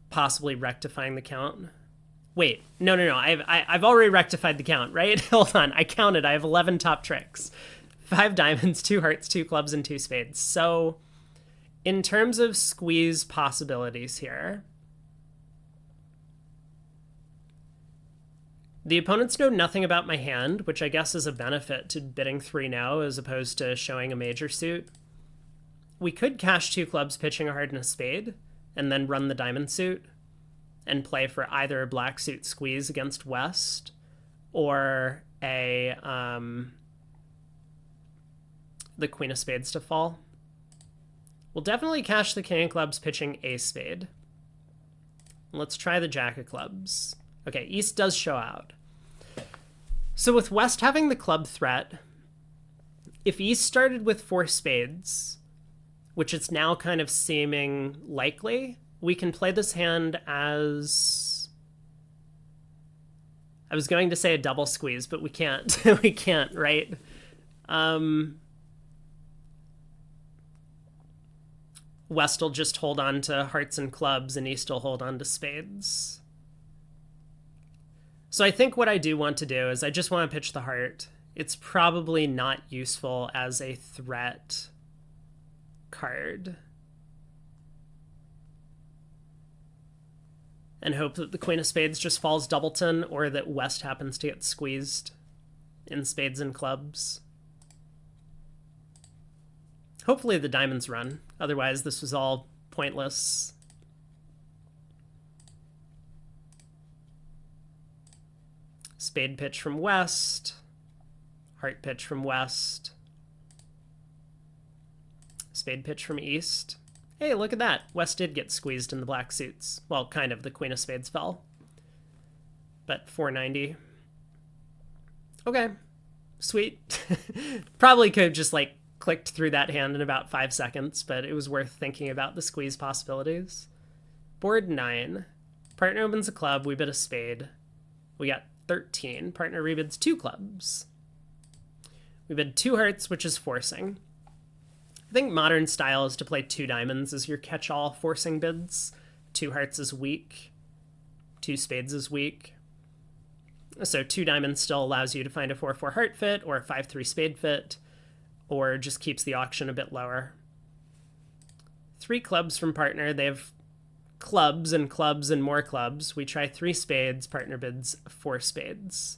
Speaker 1: Possibly rectifying the count. Wait, no. I've already rectified the count, right? Hold on, I counted. I have 11 top tricks. 5 diamonds, 2 hearts, 2 clubs, and 2 spades. So in terms of squeeze possibilities here, the opponents know nothing about my hand, which I guess is a benefit to bidding 3-no as opposed to showing a major suit. We could cash 2 clubs, pitching a heart and a spade, and then run the diamond suit and play for either a black suit squeeze against West or a the queen of spades to fall. We'll definitely cash the king of clubs, pitching a spade. Let's try the jack of clubs. Okay, East does show out. So with West having the club threat, if East started with 4 spades, which it's now kind of seeming likely, we can play this hand as... I was going to say a double squeeze, but we can't. We can't, right? West will just hold on to hearts and clubs, and East will hold on to spades. So I think what I do want to do is I just want to pitch the heart. It's probably not useful as a threat card. And hope that the queen of spades just falls doubleton, or that West happens to get squeezed in spades and clubs. Hopefully the diamonds run. Otherwise, this was all pointless. Spade pitch from West. Heart pitch from West. Spade pitch from East. Hey, look at that. West did get squeezed in the black suits. Well, kind of. The queen of spades fell. But 490. Okay. Sweet. Probably could have just, like, clicked through that hand in about 5 seconds, but it was worth thinking about the squeeze possibilities. Board 9. Partner opens a club. We bid a spade. We got 13. Partner rebids 2 clubs. We bid 2 hearts, which is forcing. I think modern style is to play 2 diamonds as your catch-all forcing bids. 2 hearts is weak. 2 spades is weak. So 2 diamonds still allows you to find a 4-4 heart fit or a 5-3 spade fit, or just keeps the auction a bit lower. 3 clubs from partner. They have clubs and clubs and more clubs. We try 3 spades. Partner bids 4 spades.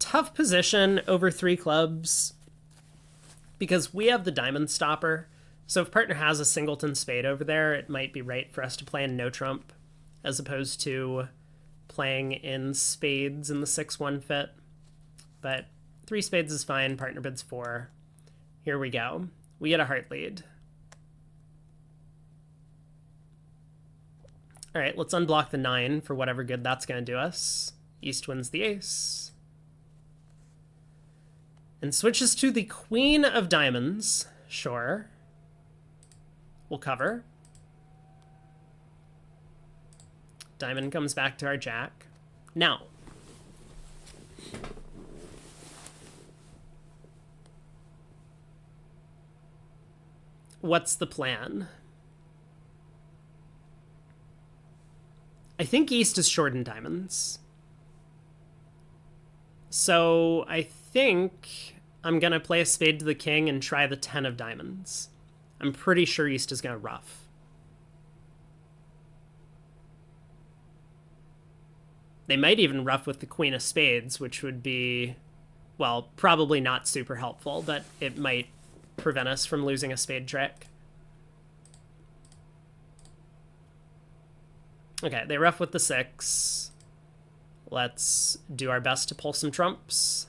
Speaker 1: Tough position over 3 clubs because we have the diamond stopper. So if partner has a singleton spade over there, it might be right for us to play in no trump as opposed to playing in spades in the 6-1 fit. But 3 spades is fine. Partner bids 4. Here we go. We get a heart lead. All right, let's unblock the 9 for whatever good that's going to do us. East wins the ace. And switches to the queen of diamonds. Sure. We'll cover. Diamond comes back to our jack. Now. What's the plan? I think East is short in diamonds. So I think I'm going to play a spade to the king and try the 10 of diamonds. I'm pretty sure East is going to ruff. They might even ruff with the queen of spades, which would be, well, probably not super helpful, but it might prevent us from losing a spade trick. Okay, they ruff with the 6. Let's do our best to pull some trumps.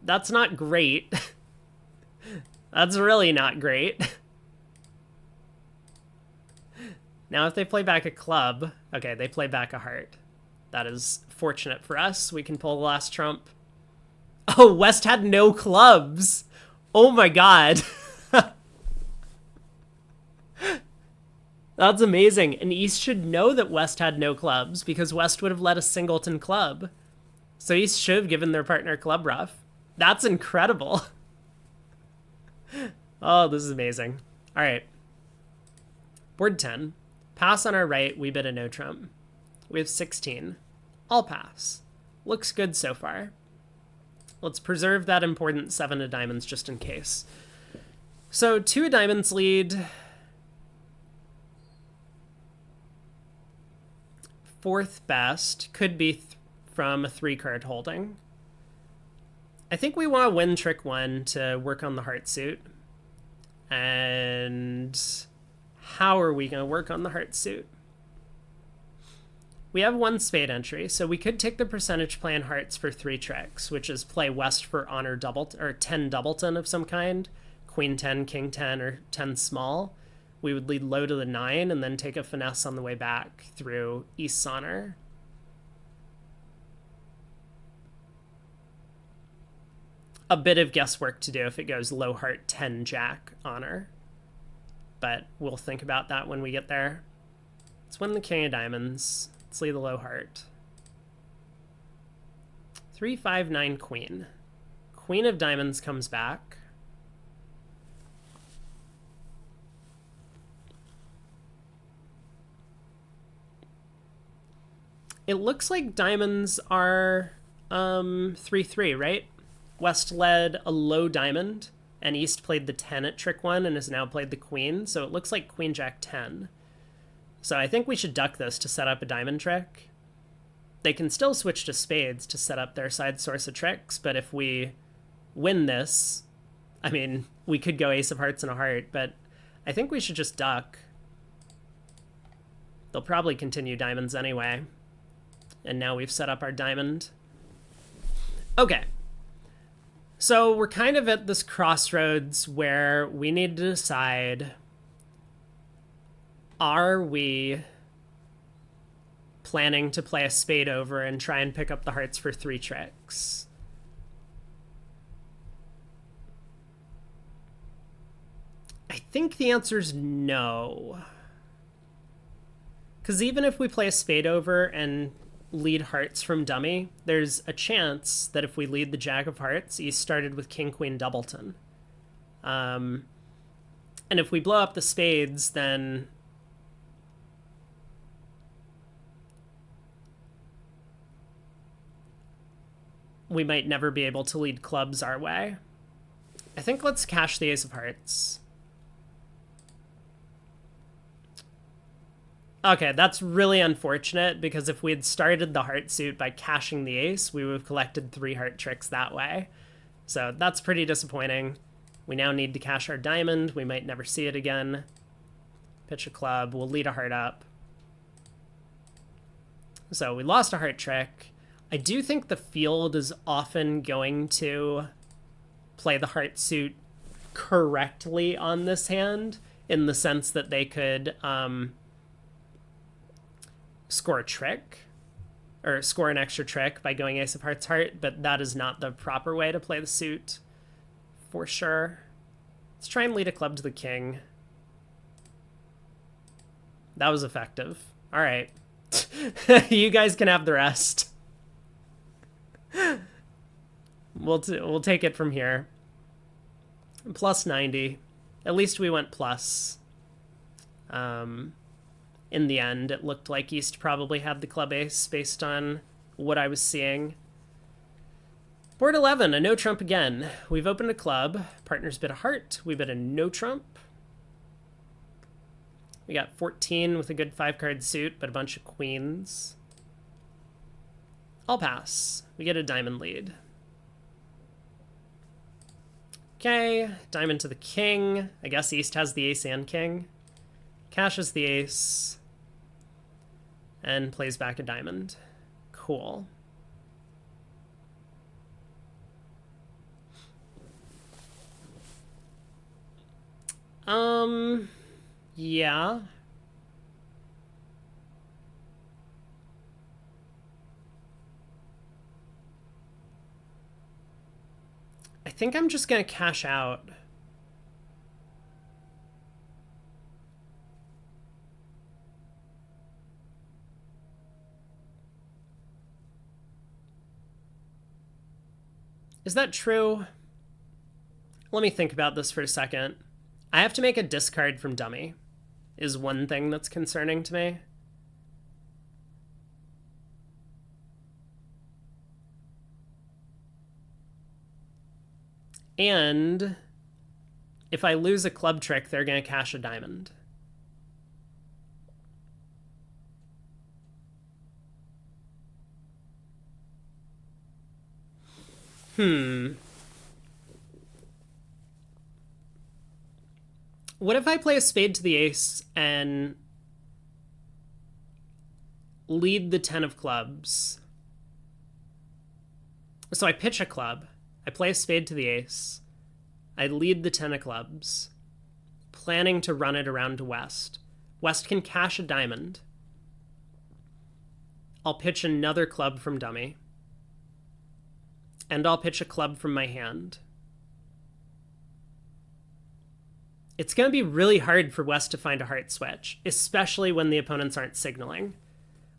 Speaker 1: That's not great. That's really not great. Now if they play back a club, okay, they play back a heart. That is fortunate for us. We can pull the last trump. Oh, West had no clubs. Oh my god. That's amazing. And East should know that West had no clubs because West would have let a singleton club. So East should have given their partner club ruff. That's incredible. Oh, this is amazing. All right. Board 10. Pass on our right. We bid a no trump. We have 16. I'll pass. Looks good so far. Let's preserve that important 7 of diamonds just in case. So 2 of diamonds lead. 4th best could be from a 3-card holding. I think we want to win trick 1 to work on the heart suit. And how are we going to work on the heart suit? We have 1 spade entry, so we could take the percentage play in hearts for 3 tricks, which is play West for honor double or 10 doubleton of some kind, queen 10, king 10, or 10 small. We would lead low to the 9 and then take a finesse on the way back through East's honor. A bit of guesswork to do if it goes low heart 10 jack honor, but we'll think about that when we get there. Let's win the king of diamonds. Let's leave the low heart. 3, 5, 9 queen. Queen of diamonds comes back. It looks like diamonds are 3-3, right? West led a low diamond, and East played the 10 at trick 1 and has now played the queen, so it looks like queen jack 10. So I think we should duck this to set up a diamond trick. They can still switch to spades to set up their side source of tricks, but if we win this, I mean, we could go ace of hearts and a heart, but I think we should just duck. They'll probably continue diamonds anyway. And now we've set up our diamond. Okay. So we're kind of at this crossroads where we need to decide, are we planning to play a spade over and try and pick up the hearts for 3 tricks? I think the answer is no. Because even if we play a spade over and lead hearts from dummy, there's a chance that if we lead the jack of hearts, East started with king queen doubleton. And if we blow up the spades, then we might never be able to lead clubs our way. I think let's cash the ace of hearts. Okay, that's really unfortunate, because if we had started the heart suit by cashing the ace, we would have collected 3 heart tricks that way. So that's pretty disappointing. We now need to cash our diamond. We might never see it again. Pitch a club. We'll lead a heart up. So we lost a heart trick. I do think the field is often going to play the heart suit correctly on this hand, in the sense that they could score a trick, or score an extra trick by going ace of hearts heart, but that is not the proper way to play the suit, for sure. Let's try and lead a club to the king. That was effective. All right. You guys can have the rest. We'll take it from here. Plus 90. At least we went plus. In the end, it looked like East probably had the club ace based on what I was seeing. Board 11, a no trump again. We've opened a club. Partners bid a heart. We bid a no trump. We got 14 with a good 5-card suit, but a bunch of queens. I'll pass. We get a diamond lead. Okay, diamond to the king. I guess East has the ace and king. Cashes the ace. And plays back a diamond. Cool. Yeah. I think I'm just gonna cash out. Is that true? Let me think about this for a second. I have to make a discard from dummy, is one thing that's concerning to me. And if I lose a club trick, they're going to cash a diamond. What if I play a spade to the ace and lead the 10 of clubs? So I pitch a club. I play a spade to the ace. I lead the 10 of clubs, planning to run it around to West. West can cash a diamond. I'll pitch another club from dummy. And I'll pitch a club from my hand. It's going to be really hard for West to find a heart switch, especially when the opponents aren't signaling.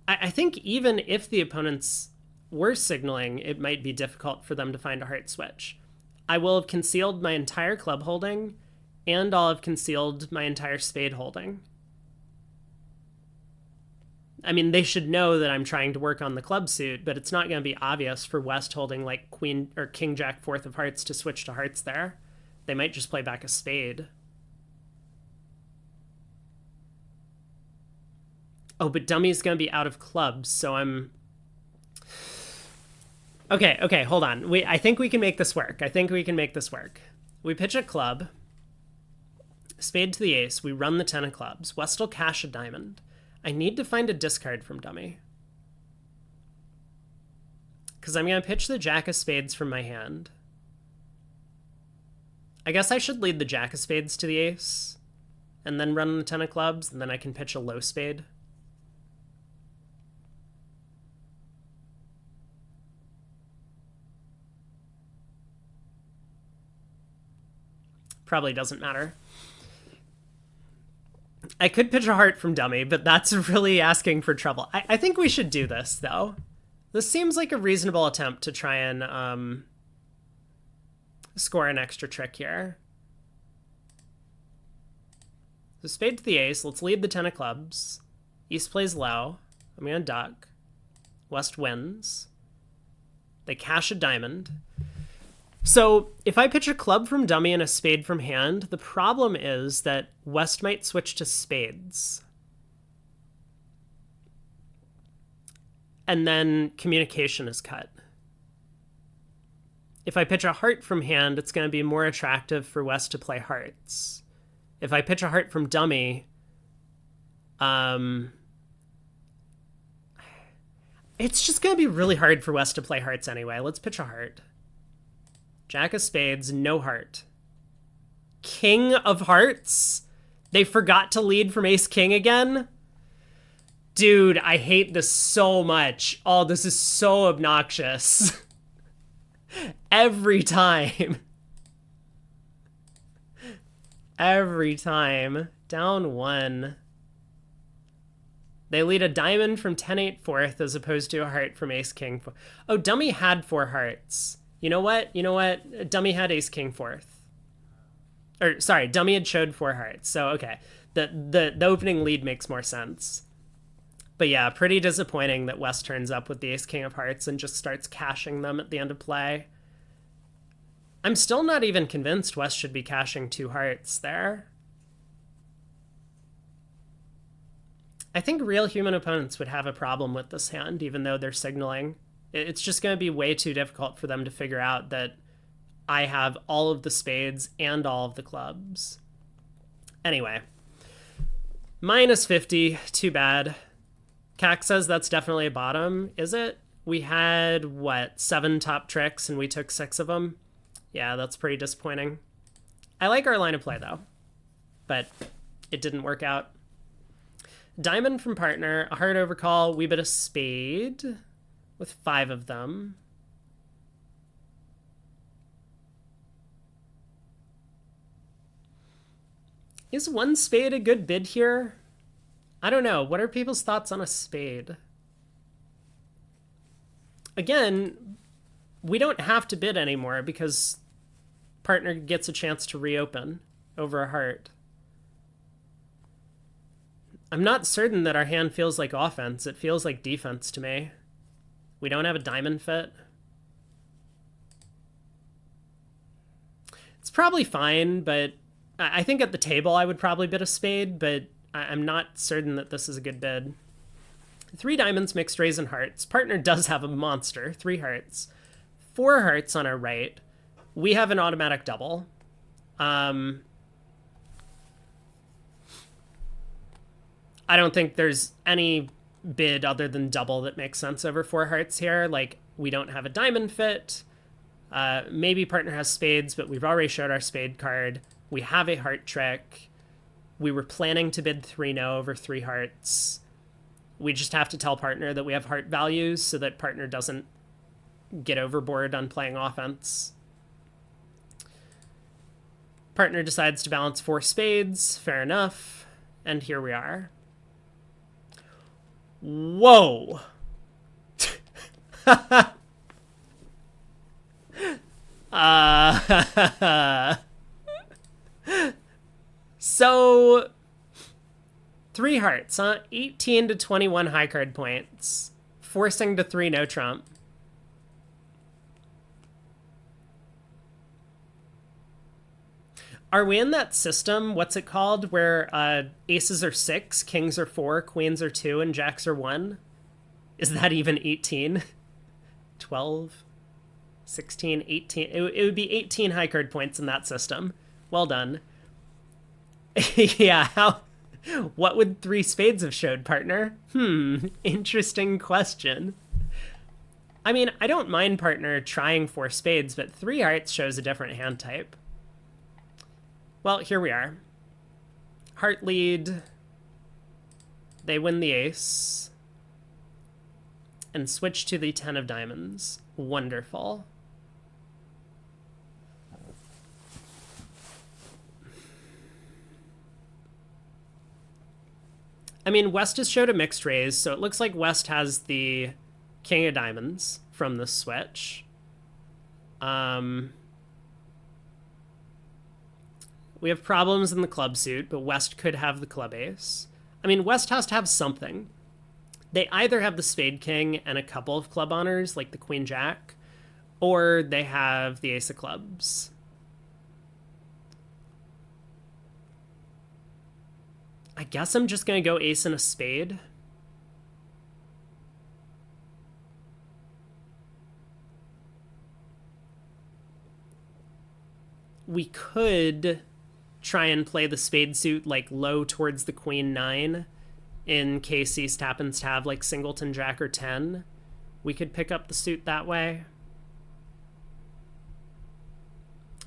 Speaker 1: I think even if the opponents were signaling, it might be difficult for them to find a heart switch. I will have concealed my entire club holding, and I'll have concealed my entire spade holding. I mean, they should know that I'm trying to work on the club suit, but it's not going to be obvious for West holding like queen or king jack 4th of hearts to switch to hearts there. They might just play back a spade. Oh, but dummy's going to be out of clubs, so I'm... Okay, hold on. I think we can make this work. We pitch a club. Spade to the ace. We run the 10 of clubs. West will cash a diamond. I need to find a discard from dummy. Because I'm going to pitch the jack of spades from my hand. I guess I should lead the jack of spades to the ace. And then run the 10 of clubs, and then I can pitch a low spade. Probably doesn't matter. I could pitch a heart from dummy, but that's really asking for trouble. I think we should do this, though. This seems like a reasonable attempt to try and score an extra trick here. So spade to the ace. Let's lead the 10 of clubs. East plays low. I'm going to duck. West wins. They cash a diamond. So if I pitch a club from dummy and a spade from hand, the problem is that West might switch to spades. And then communication is cut. If I pitch a heart from hand, it's going to be more attractive for West to play hearts. If I pitch a heart from dummy, it's just going to be really hard for West to play hearts anyway. Let's pitch a heart. Jack of spades, no heart. King of hearts? They forgot to lead from ace king again? Dude, I hate this so much. Oh, this is so obnoxious. Every time. Every time. Down one. They lead a diamond from 10-8 fourth as opposed to a heart from ace king. Oh, dummy had 4 hearts. You know what? Dummy had ace king fourth. Or sorry, dummy had showed 4 hearts. So okay. The opening lead makes more sense. But yeah, pretty disappointing that West turns up with the ace king of hearts and just starts cashing them at the end of play. I'm still not even convinced West should be cashing 2 hearts there. I think real human opponents would have a problem with this hand, even though they're signaling. It's just going to be way too difficult for them to figure out that I have all of the spades and all of the clubs. Anyway, minus 50, too bad. Cac says that's definitely a bottom. Is it? We had, what, 7 top tricks and we took 6 of them? Yeah, that's pretty disappointing. I like our line of play, though. But it didn't work out. Diamond from partner, a heart overcall, we bet a spade with 5 of them. Is 1 spade a good bid here? I don't know. What are people's thoughts on a spade? Again, we don't have to bid anymore because partner gets a chance to reopen over a heart. I'm not certain that our hand feels like offense. It feels like defense to me. We don't have a diamond fit. It's probably fine, but I think at the table I would probably bid a spade, but I'm not certain that this is a good bid. 3 diamonds, mixed raise, and hearts. Partner does have a monster. 3 hearts. 4 hearts on our right. We have an automatic double. I don't think there's any bid other than double that makes sense over 4 hearts here. Like, we don't have a diamond fit. Maybe partner has spades, but we've already showed our spade card. We have a heart trick. We were planning to bid 3-no over 3 hearts. We just have to tell partner that we have heart values so that partner doesn't get overboard on playing offense. Partner decides to balance 4 spades. Fair enough. And here we are. Whoa! So 3 hearts, huh? 18 to 21 high card points, forcing to 3 no trump. Are we in that system, what's it called, where aces are 6, kings are 4, queens are 2, and jacks are 1? Is that even 18? 12? 16, 18? It would be 18 high card points in that system. Well done. Yeah, what would 3 spades have showed, partner? Interesting question. I mean, I don't mind partner trying 4 spades, but 3 hearts shows a different hand type. Well, here we are. Heart lead. They win the ace. And switch to the 10 of diamonds. Wonderful. I mean, West has showed a mixed raise, so it looks like West has the king of diamonds from the switch. We have problems in the club suit, but West could have the club ace. I mean, West has to have something. They either have the spade king and a couple of club honors, like the queen jack, Or they have the ace of clubs. I guess I'm just going to go ace and a spade. We could try and play the spade suit like low towards the queen 9 in case East happens to have like singleton jack or 10. We could pick up the suit that way.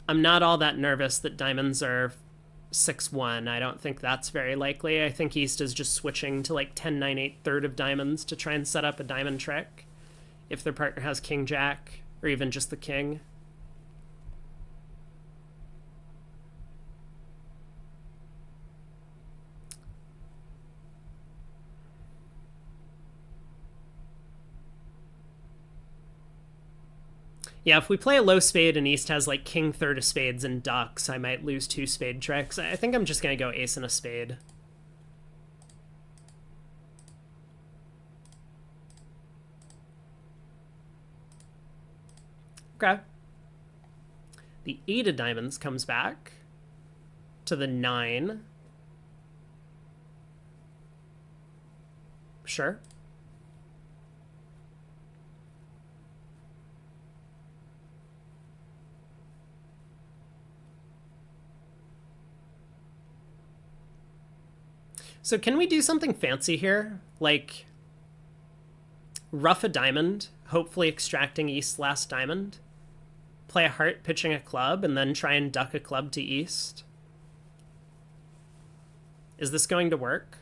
Speaker 1: I'm not all that nervous that diamonds are 6-1. I don't think that's very likely. I think East is just switching to like 10-9-8 third of diamonds to try and set up a diamond trick if their partner has king jack or even just the king. Yeah, if we play a low spade and East has like king third of spades and ducks, I might lose 2 spade tricks. I think I'm just going to go ace and a spade. Okay. The 8 of diamonds comes back to the 9. Sure. So can we do something fancy here? Like rough a diamond, hopefully extracting East's last diamond. Play a heart, pitching a club, and then try and duck a club to East. Is this going to work?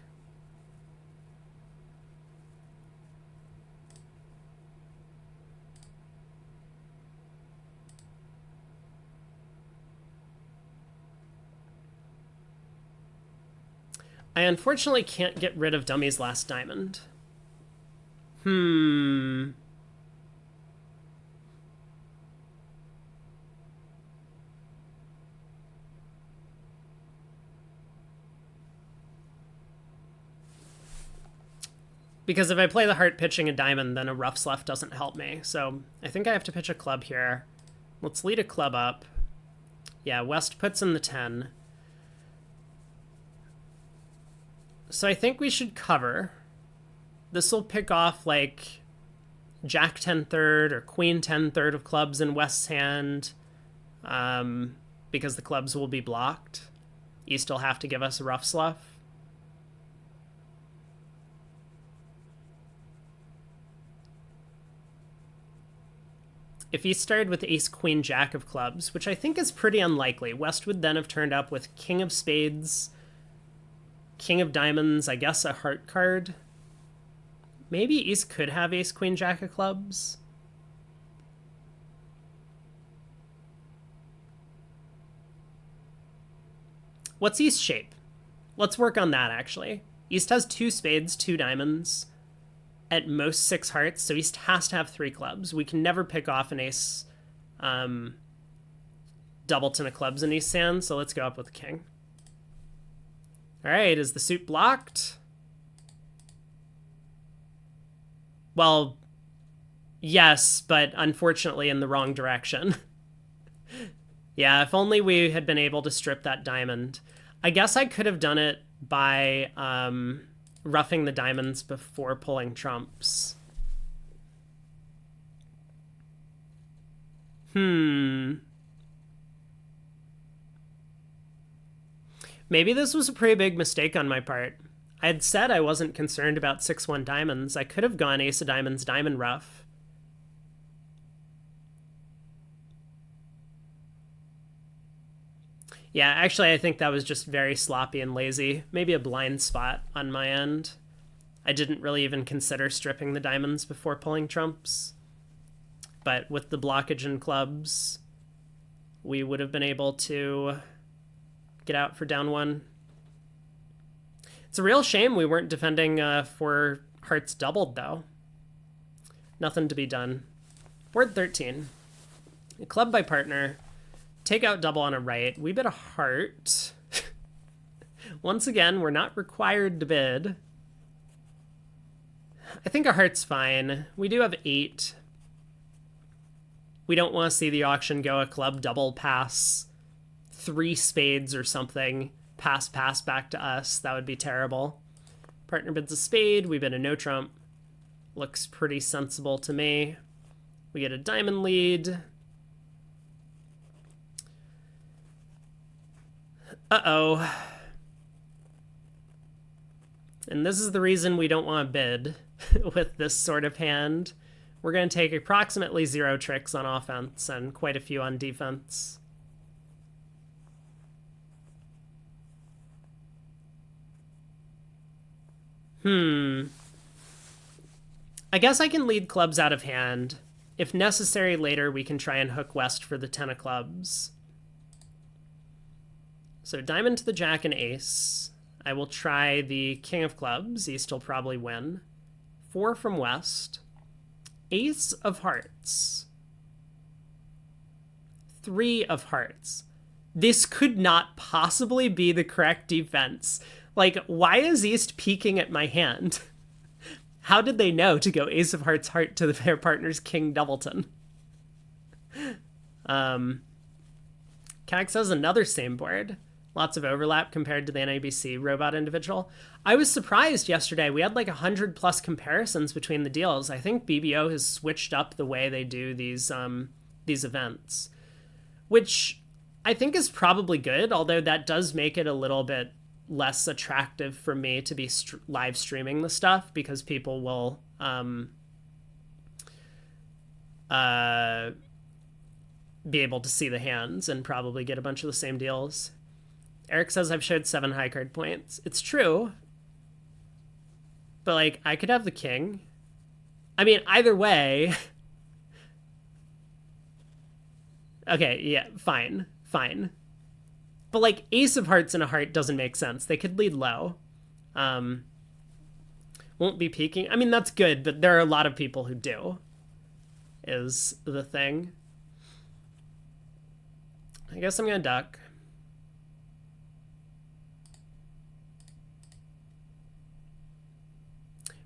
Speaker 1: I unfortunately can't get rid of Dummy's last diamond. Because if I play the heart pitching a diamond, then a rough's left doesn't help me. So I think I have to pitch a club here. Let's lead a club up. Yeah, West puts in the 10. So I think we should cover. This will pick off like Jack 10 third or Queen 10 third of clubs in West's hand, because the clubs will be blocked. East will have to give us a rough sluff. If East started with ace queen jack of clubs, which I think is pretty unlikely, West would then have turned up with king of spades, king of diamonds, I guess a heart card. Maybe East could have ace queen jack of clubs. What's East's shape? Let's work on that, actually. East has 2 spades, 2 diamonds, at most 6 hearts, so East has to have 3 clubs. We can never pick off an ace doubleton of clubs in East's hand, so let's go up with the king. All right, is the suit blocked? Well, yes, but unfortunately in the wrong direction. Yeah, if only we had been able to strip that diamond. I guess I could have done it by roughing the diamonds before pulling trumps. Maybe this was a pretty big mistake on my part. I had said I wasn't concerned about 6-1 diamonds. I could have gone ace of diamonds, diamond rough. Yeah, actually, I think that was just very sloppy and lazy. Maybe a blind spot on my end. I didn't really even consider stripping the diamonds before pulling trumps. But with the blockage in clubs, we would have been able to get out for down 1. It's a real shame we weren't defending for hearts doubled, though. Nothing to be done. Board 13. A club by partner. Take out double on a right. We bid a heart. Once again, we're not required to bid. I think a heart's fine. We do have 8. We don't want to see the auction go a club double pass, 3 spades or something, pass back to us. That would be terrible. Partner bids a spade, we bid a no trump. Looks pretty sensible to me. We get a diamond lead. Uh-oh. And this is the reason we don't want to bid with this sort of hand. We're going to take approximately 0 tricks on offense and quite a few on defense. I guess I can lead clubs out of hand. If necessary later, we can try and hook west for the 10 of clubs. So diamond to the jack and ace. I will try the king of clubs. East will probably win. 4 from west. Ace of hearts. 3 of hearts. This could not possibly be the correct defense. Like, why is East peeking at my hand? How did they know to go ace of hearts, heart to their partner's king doubleton? Cax has another same board. Lots of overlap compared to the NABC robot individual. I was surprised yesterday. We had like 100+ comparisons between the deals. I think BBO has switched up the way they do these events, which I think is probably good, although that does make it a little bit less attractive for me to be live streaming the stuff, because people will be able to see the hands and probably get a bunch of the same deals. Eric says I've showed 7 high card points. It's true. But, like, I could have the king. I mean, either way. Okay, yeah, fine. But, like, ace of hearts and a heart doesn't make sense. They could lead low. Won't be peeking. I mean, that's good, but there are a lot of people who do, is the thing. I guess I'm going to duck.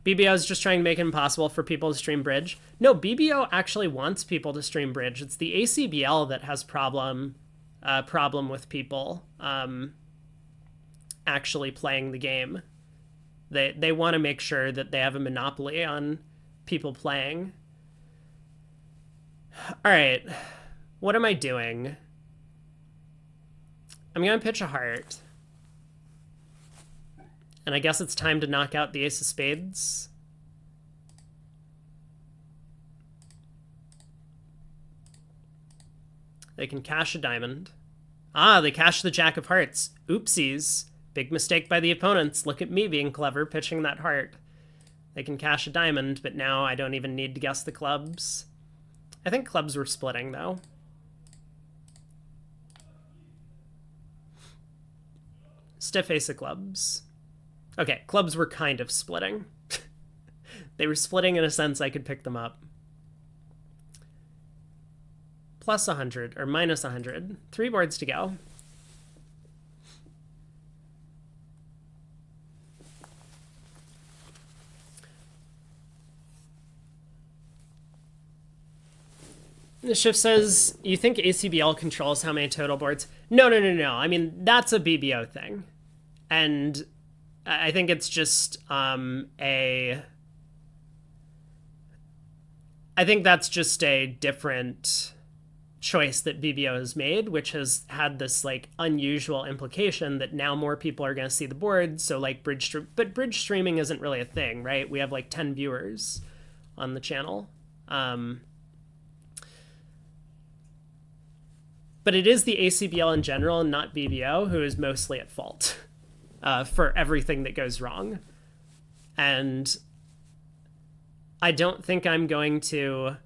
Speaker 1: BBO is just trying to make it impossible for people to stream bridge. No, BBO actually wants people to stream bridge. It's the ACBL that has problem with people actually playing the game. They want to make sure that they have a monopoly on people playing. All right, what am I doing? I'm gonna pitch a heart. And I guess it's time to knock out the ace of spades. They can cash a diamond. Ah, they cash the jack of hearts. Oopsies. Big mistake by the opponents. Look at me being clever, pitching that heart. They can cash a diamond, but now I don't even need to guess the clubs. I think clubs were splitting, though. Stiff ace of clubs. Okay, clubs were kind of splitting. They were splitting in a sense I could pick them up. Plus 100, or minus 100. 3 boards to go. The shift says, you think ACBL controls how many total boards? No. I mean, that's a BBO thing. And I think it's just I think that's just a different choice that BBO has made, which has had this like unusual implication that now more people are going to see the board. So like bridge streaming isn't really a thing, right? We have like 10 viewers on the channel. But it is the ACBL in general and not BBO who is mostly at fault for everything that goes wrong. And I don't think I'm going to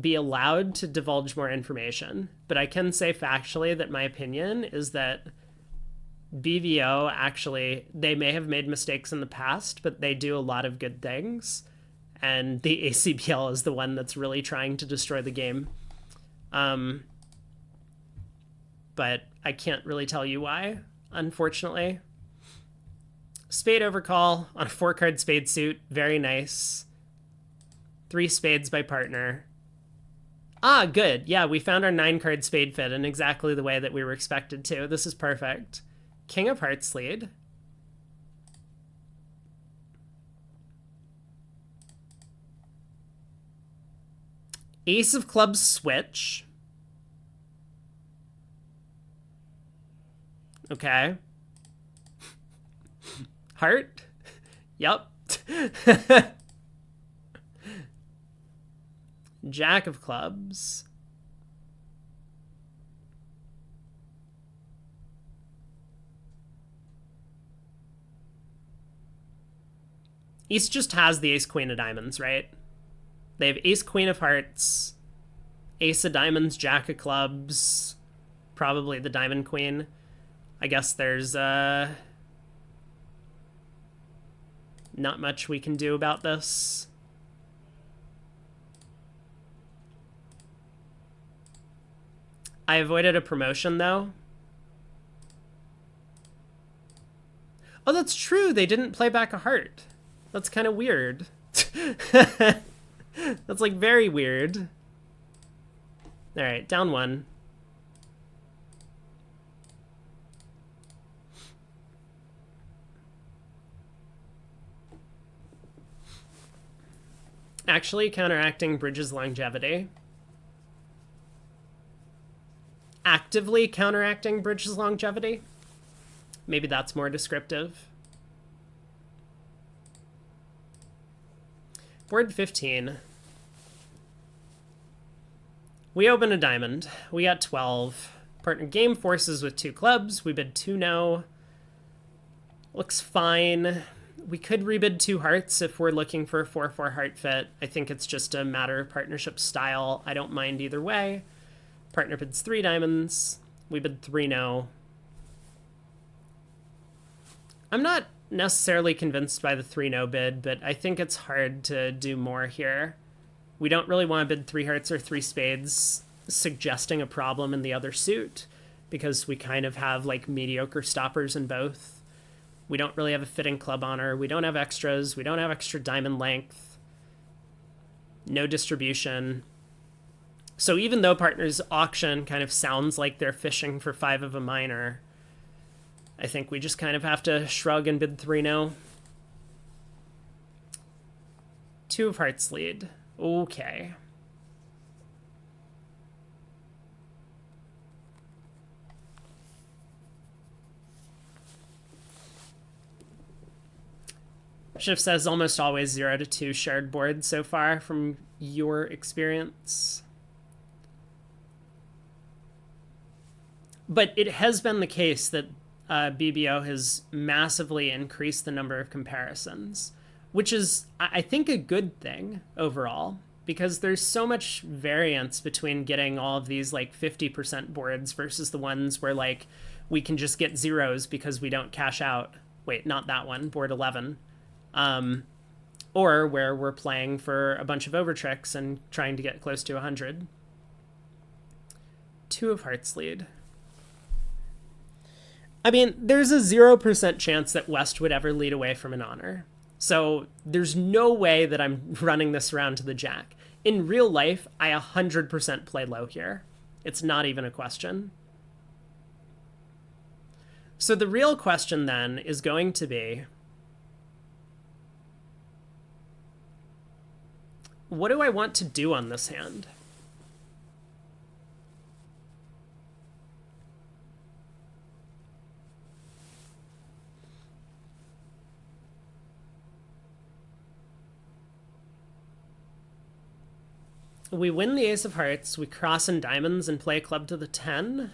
Speaker 1: be allowed to divulge more information, but I can say factually that my opinion is that BBO actually, they may have made mistakes in the past, but they do a lot of good things. And the ACBL is the one that's really trying to destroy the game. But I can't really tell you why, unfortunately. Spade overcall on a 4-card spade suit. Very nice. 3 spades by partner. Ah, good. Yeah, we found our 9-card spade fit in exactly the way that we were expected to. This is perfect. King of Hearts lead. Ace of Clubs switch. Okay. Heart? Yup. Jack of Clubs. East just has the Ace Queen of Diamonds, right? They have Ace Queen of Hearts, Ace of Diamonds, Jack of Clubs, probably the Diamond Queen. I guess there's not much we can do about this. I avoided a promotion, though. Oh, that's true. They didn't play back a heart. That's kind of weird. That's, like, very weird. All right, down one. Actually counteracting Bridges' longevity. Actively counteracting Bridges' longevity. Maybe that's more descriptive. Board 15. We open a diamond. We got 12. Partner game forces with 2 clubs. We bid 2 no. Looks fine. We could rebid 2 hearts if we're looking for a 4-4 heart fit. I think it's just a matter of partnership style. I don't mind either way. Partner bids 3 diamonds. We bid 3 no. I'm not necessarily convinced by the 3 no bid, but I think it's hard to do more here. We don't really want to bid 3 hearts or 3 spades, suggesting a problem in the other suit, because we kind of have like mediocre stoppers in both. We don't really have a fitting club honor. We don't have extras. We don't have extra diamond length. No distribution. So even though partner's auction kind of sounds like they're fishing for 5 of a minor, I think we just kind of have to shrug and bid 3 no. 2 of hearts lead. Okay. Shift says almost always 0 to 2 shared board so far from your experience. But it has been the case that BBO has massively increased the number of comparisons, which is, I think, a good thing overall, because there's so much variance between getting all of these like 50% boards versus the ones where like we can just get zeros because we don't cash out. Wait, not that one, board 11. Or where we're playing for a bunch of overtricks and trying to get close to 100. 2 of hearts lead. I mean, there's a 0% chance that West would ever lead away from an honor. So there's no way that I'm running this round to the jack. In real life, I 100% play low here. It's not even a question. So the real question then is going to be, what do I want to do on this hand? We win the ace of hearts, we cross in diamonds and play club to the 10.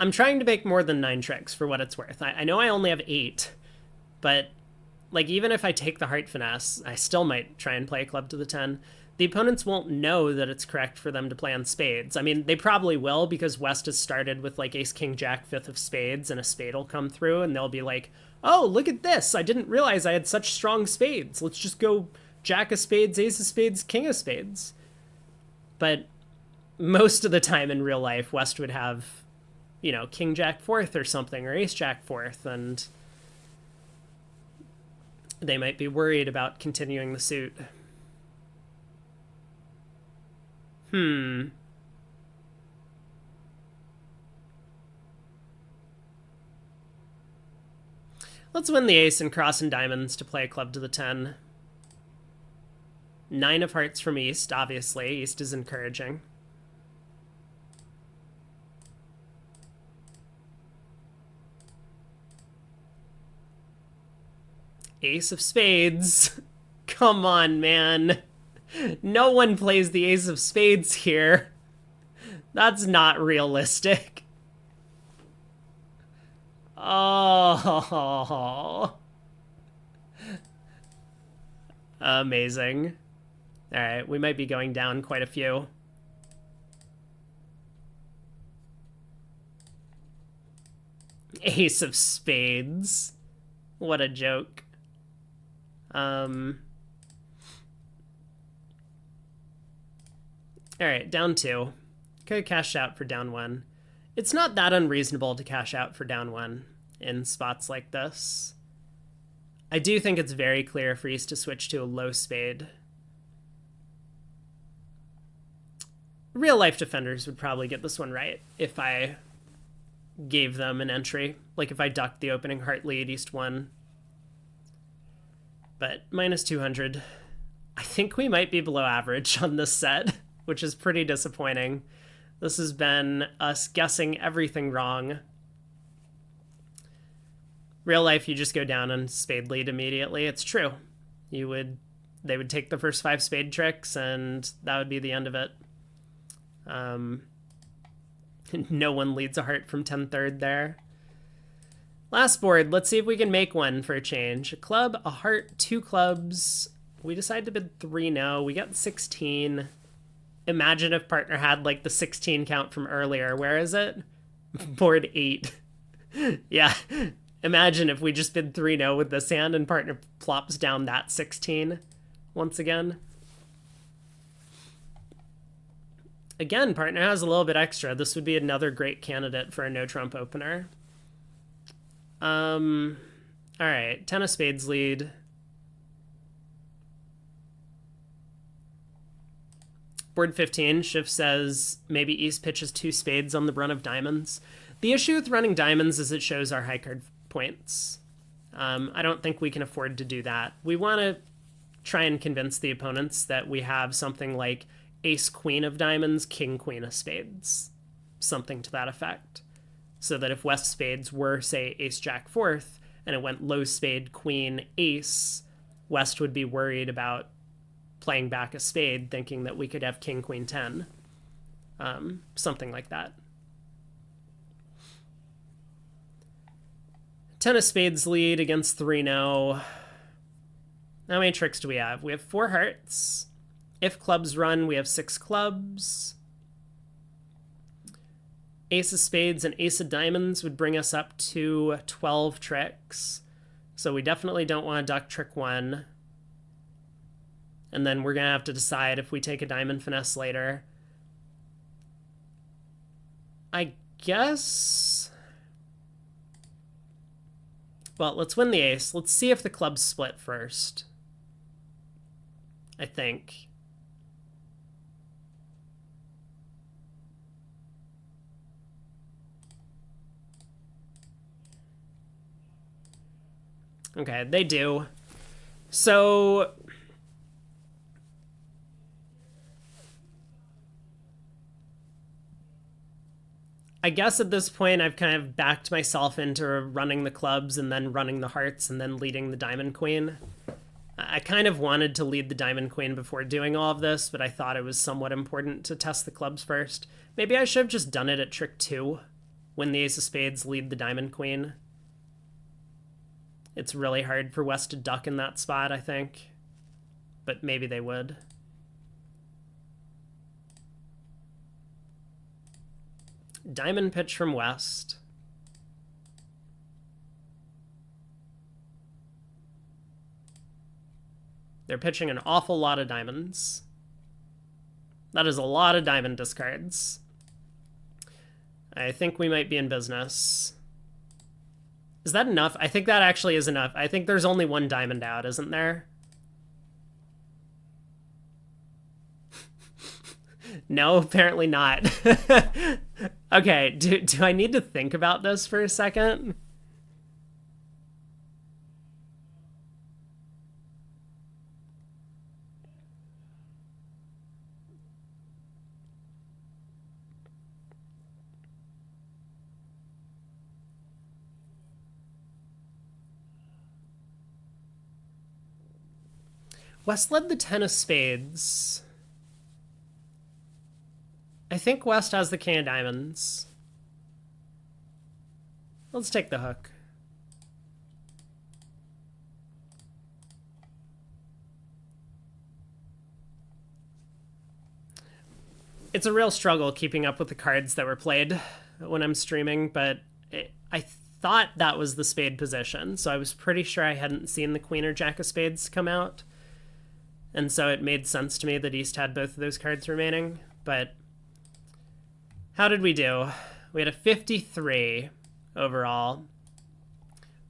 Speaker 1: I'm trying to make more than 9 tricks for what it's worth. I know I only have 8, but like even if I take the heart finesse, I still might try and play club to the 10. The opponents won't know that it's correct for them to play on spades. I mean, they probably will, because West has started with like ace, king, jack, 5th of spades, and a spade will come through, and they'll be like, oh, look at this. I didn't realize I had such strong spades. Let's just go jack of spades, ace of spades, king of spades. But most of the time in real life, West would have, you know, king, jack, 4th or something, or ace, jack, 4th, and They might be worried about continuing the suit. Let's win the ace and cross and diamonds to play a club to the 10. 9 of hearts from East, obviously. East is encouraging. Ace of spades. Come on, man. No one plays the ace of spades here. That's not realistic. Oh. Amazing. All right, we might be going down quite a few. Ace of spades. What a joke. All right, down 2. Could cash out for down 1. It's not that unreasonable to cash out for down 1 in spots like this. I do think it's very clear for East to switch to a low spade. Real life defenders would probably get this one right if I gave them an entry. Like if I ducked the opening heart lead, East won. But minus 200. I think we might be below average on this set, which is pretty disappointing. This has been us guessing everything wrong. Real life, you just go down on spade lead immediately. It's true. They would take the first 5 spade tricks, and that would be the end of it. No one leads a heart from 10/3 there. Last board, let's see if we can make one for a change. A club, a heart, 2 clubs. We decide to bid 3 no. We got 16. Imagine if partner had like the 16 count from earlier. Where is it? Board 8. Yeah. Imagine if we just bid 3 no with this hand and partner plops down that 16 once again. Again, partner has a little bit extra. This would be another great candidate for a no trump opener. All right, 10 of spades lead. Board 15, Schiff says maybe East pitches 2 spades on the run of diamonds. The issue with running diamonds is it shows our high card points. I don't think we can afford to do that. We want to try and convince the opponents that we have something like ace queen of diamonds, king queen of spades, something to that effect. So that if West spades were, say, ace jack 4th, and it went low spade queen ace, West would be worried about playing back a spade, thinking that we could have king queen 10. Something like that. 10 of spades lead against 3 no. How many tricks do we have? We have 4 hearts. If clubs run, we have 6 clubs. Ace of spades and ace of diamonds would bring us up to 12 tricks. So we definitely don't want to duck trick 1. And then we're going to have to decide if we take a diamond finesse later. I guess... Well, let's win the ace. Let's see if the clubs split first. I think. Okay, they do. So... I guess at this point I've kind of backed myself into running the clubs and then running the hearts and then leading the diamond queen. I kind of wanted to lead the diamond queen before doing all of this, but I thought it was somewhat important to test the clubs first. Maybe I should have just done it at trick 2, when the ace of spades lead the diamond queen. It's really hard for West to duck in that spot, I think. But maybe they would. Diamond pitch from West. They're pitching an awful lot of diamonds. That is a lot of diamond discards. I think we might be in business. Is that enough? I think that actually is enough. I think there's only one diamond out, isn't there? No, apparently not. Okay, do I need to think about this for a second? West led the 10 of spades. I think West has the king of diamonds. Let's take the hook. It's a real struggle keeping up with the cards that were played when I'm streaming, but I thought that was the spade position, so I was pretty sure I hadn't seen the queen or jack of spades come out. And so it made sense to me that East had both of those cards remaining, but how did we do? We had a 53 overall,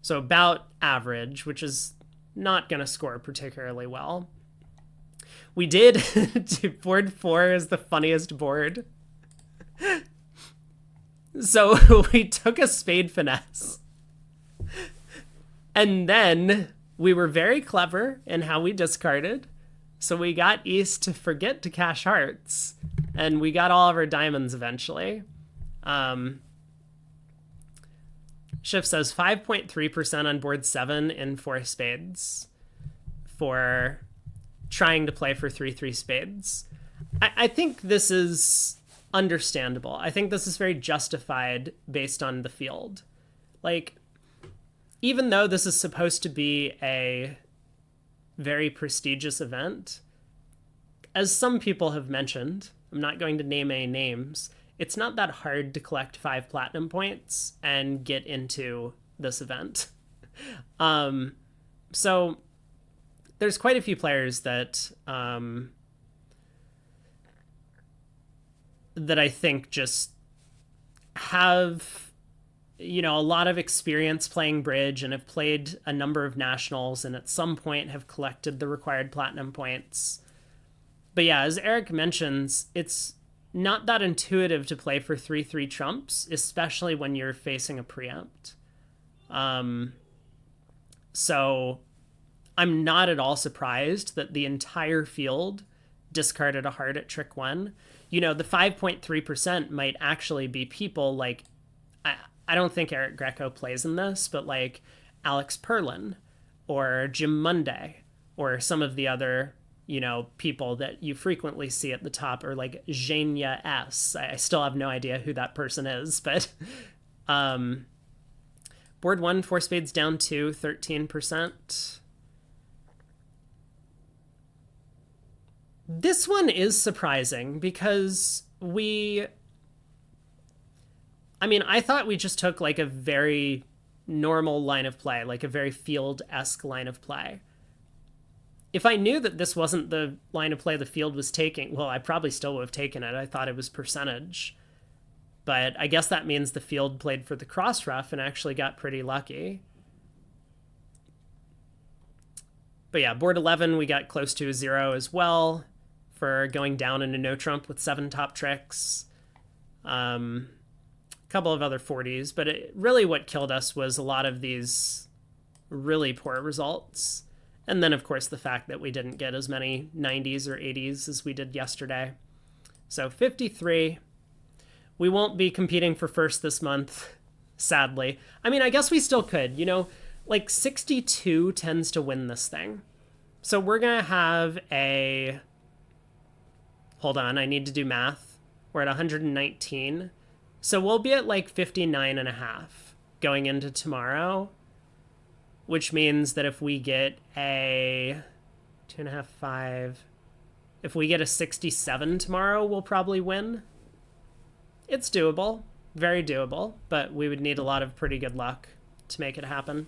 Speaker 1: so about average, which is not going to score particularly well. We did. Board 4 is the funniest board. So we took a spade finesse. And then we were very clever in how we discarded. So we got East to forget to cash hearts. And we got all of our diamonds eventually. Shift says 5.3% on board 7 in 4 spades for trying to play for 3-3 spades. I think this is understandable. I think this is very justified based on the field. Like, even though this is supposed to be a very prestigious event, as some people have mentioned, I'm not going to name any names, it's not that hard to collect 5 platinum points and get into this event. So there's quite a few players that that I think just have, you know, a lot of experience playing bridge and have played a number of nationals and at some point have collected the required platinum points. But yeah, as Eric mentions, it's not that intuitive to play for 3-3 trumps, especially when you're facing a preempt. So I'm not at all surprised that the entire field discarded a heart at trick 1. You know, the 5.3% might actually be people like, I don't think Eric Greco plays in this, but like Alex Perlin or Jim Monday or some of the other, you know, people that you frequently see at the top, or like Zhenya S. I still have no idea who that person is, but board 1, 4 spades down 2, 13%. This one is surprising because I thought we just took like a very normal line of play, like a very field-esque line of play. If I knew that this wasn't the line of play the field was taking, well, I probably still would have taken it. I thought it was percentage. But I guess that means the field played for the cross ruff and actually got pretty lucky. But yeah, board 11, we got close to a 0 as well for going down into no trump with 7 top tricks. A couple of other 40s, but really what killed us was a lot of these really poor results. And then, of course, the fact that we didn't get as many 90s or 80s as we did yesterday. So 53. We won't be competing for first this month, sadly. I mean, I guess we still could. You know, like 62 tends to win this thing. So we're going to have a... Hold on, I need to do math. We're at 119. So we'll be at like 59.5 going into tomorrow, which means that if we get a 2.5, 5, if we get a 67 tomorrow, we'll probably win. It's doable, very doable, but we would need a lot of pretty good luck to make it happen.